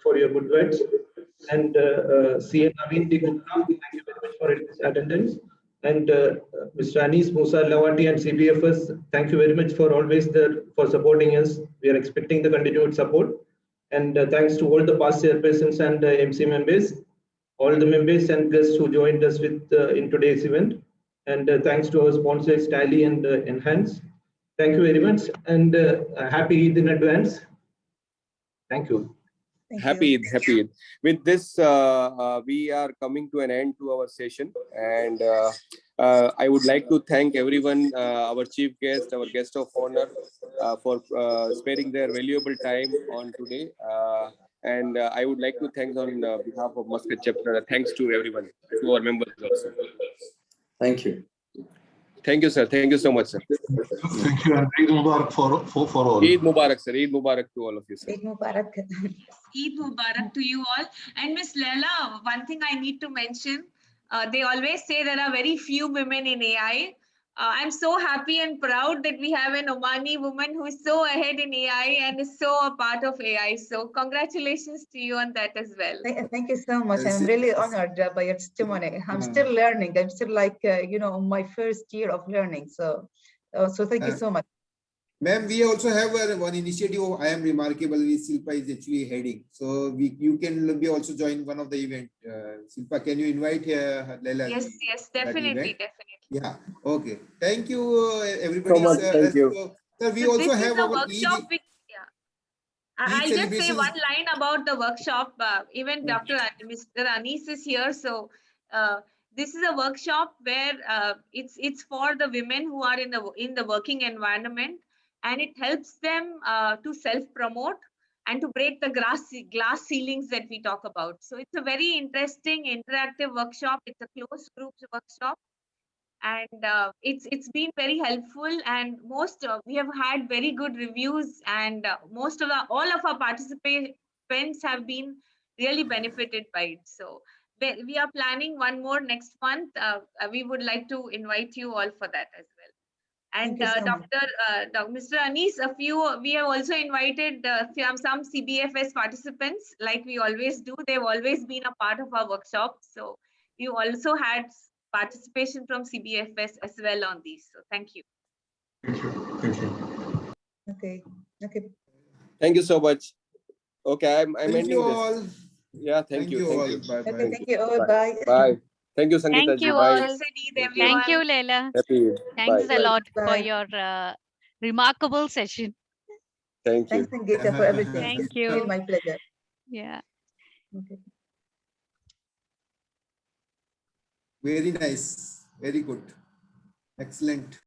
for your good words. And CA Naveen D. Gupta, thank you very much for his attendance. And Mr. Anis Musa Lawati and CBFS, thank you very much for always there for supporting us. We are expecting the continued support. And thanks to all the past chairpersons and MC members, all the members and guests who joined us with in today's event. And thanks to our sponsors, Tally and Enhance. Thank you very much, and happy Eid in advance. Thank you. Happy Eid, happy Eid. With this, we are coming to an end to our session, and I would like to thank everyone, our chief guest, our guest of honor, for sparing their valuable time on today. And I would like to thank on behalf of Muscat chapter. Thanks to everyone, to our members also. Thank you. Thank you, sir. Thank you so much, sir. Thank you, and Eid Mubarak for all. Eid Mubarak, sir. Eid Mubarak to all of you, sir. Eid Mubarak. Eid Mubarak to you all. And Miss Laila, one thing I need to mention, they always say there are very few women in AI. I'm so happy and proud that we have an Omani woman who is so ahead in AI and is so a part of AI. So congratulations to you on that as well. Thank you so much. I'm really honored by your testimony. I'm still learning. I'm still like, my first year of learning. So thank you so much. Ma'am, we also have one initiative. I am remarkable. Silpa is actually heading. So you can be also join one of the event. Silpa, can you invite Laila? Yes, definitely. Yeah. Okay. Thank you, everybody. So much. Thank you. Sir, we So also this have is a our workshop. I'll just say celebrations. one line about the workshop. Even Mr. Anis is here. So this is a workshop where it's for the women who are in the working environment, and it helps them to self-promote and to break the glass ceilings that we talk about. So it's a very interesting, interactive workshop. It's a closed group workshop. And it's been very helpful, and we have had very good reviews, and all of our participants have been really benefited by it. So we are planning one more next month. We would like to invite you all for that as well. And Mr. Anis, we have also invited some CBFS participants, like we always do. They've always been a part of our workshop. So you also had participation from CBFS as well on these. So thank you. Thank you. Okay. Thank you so much. Okay, I'm Thank ending you this. all. Yeah, thank you. All. Bye. Okay, thank you all. Bye. Bye. Thank you, Sangeeta Thank ji. you Bye. all. Thank you, Layla. Happy Eid. Thanks Bye. a lot for Bye. your remarkable session. Thank you. Thanks, Sangeeta, for everything. Thank It's been you. my pleasure. Yeah. Okay. Very nice. Very good. Excellent.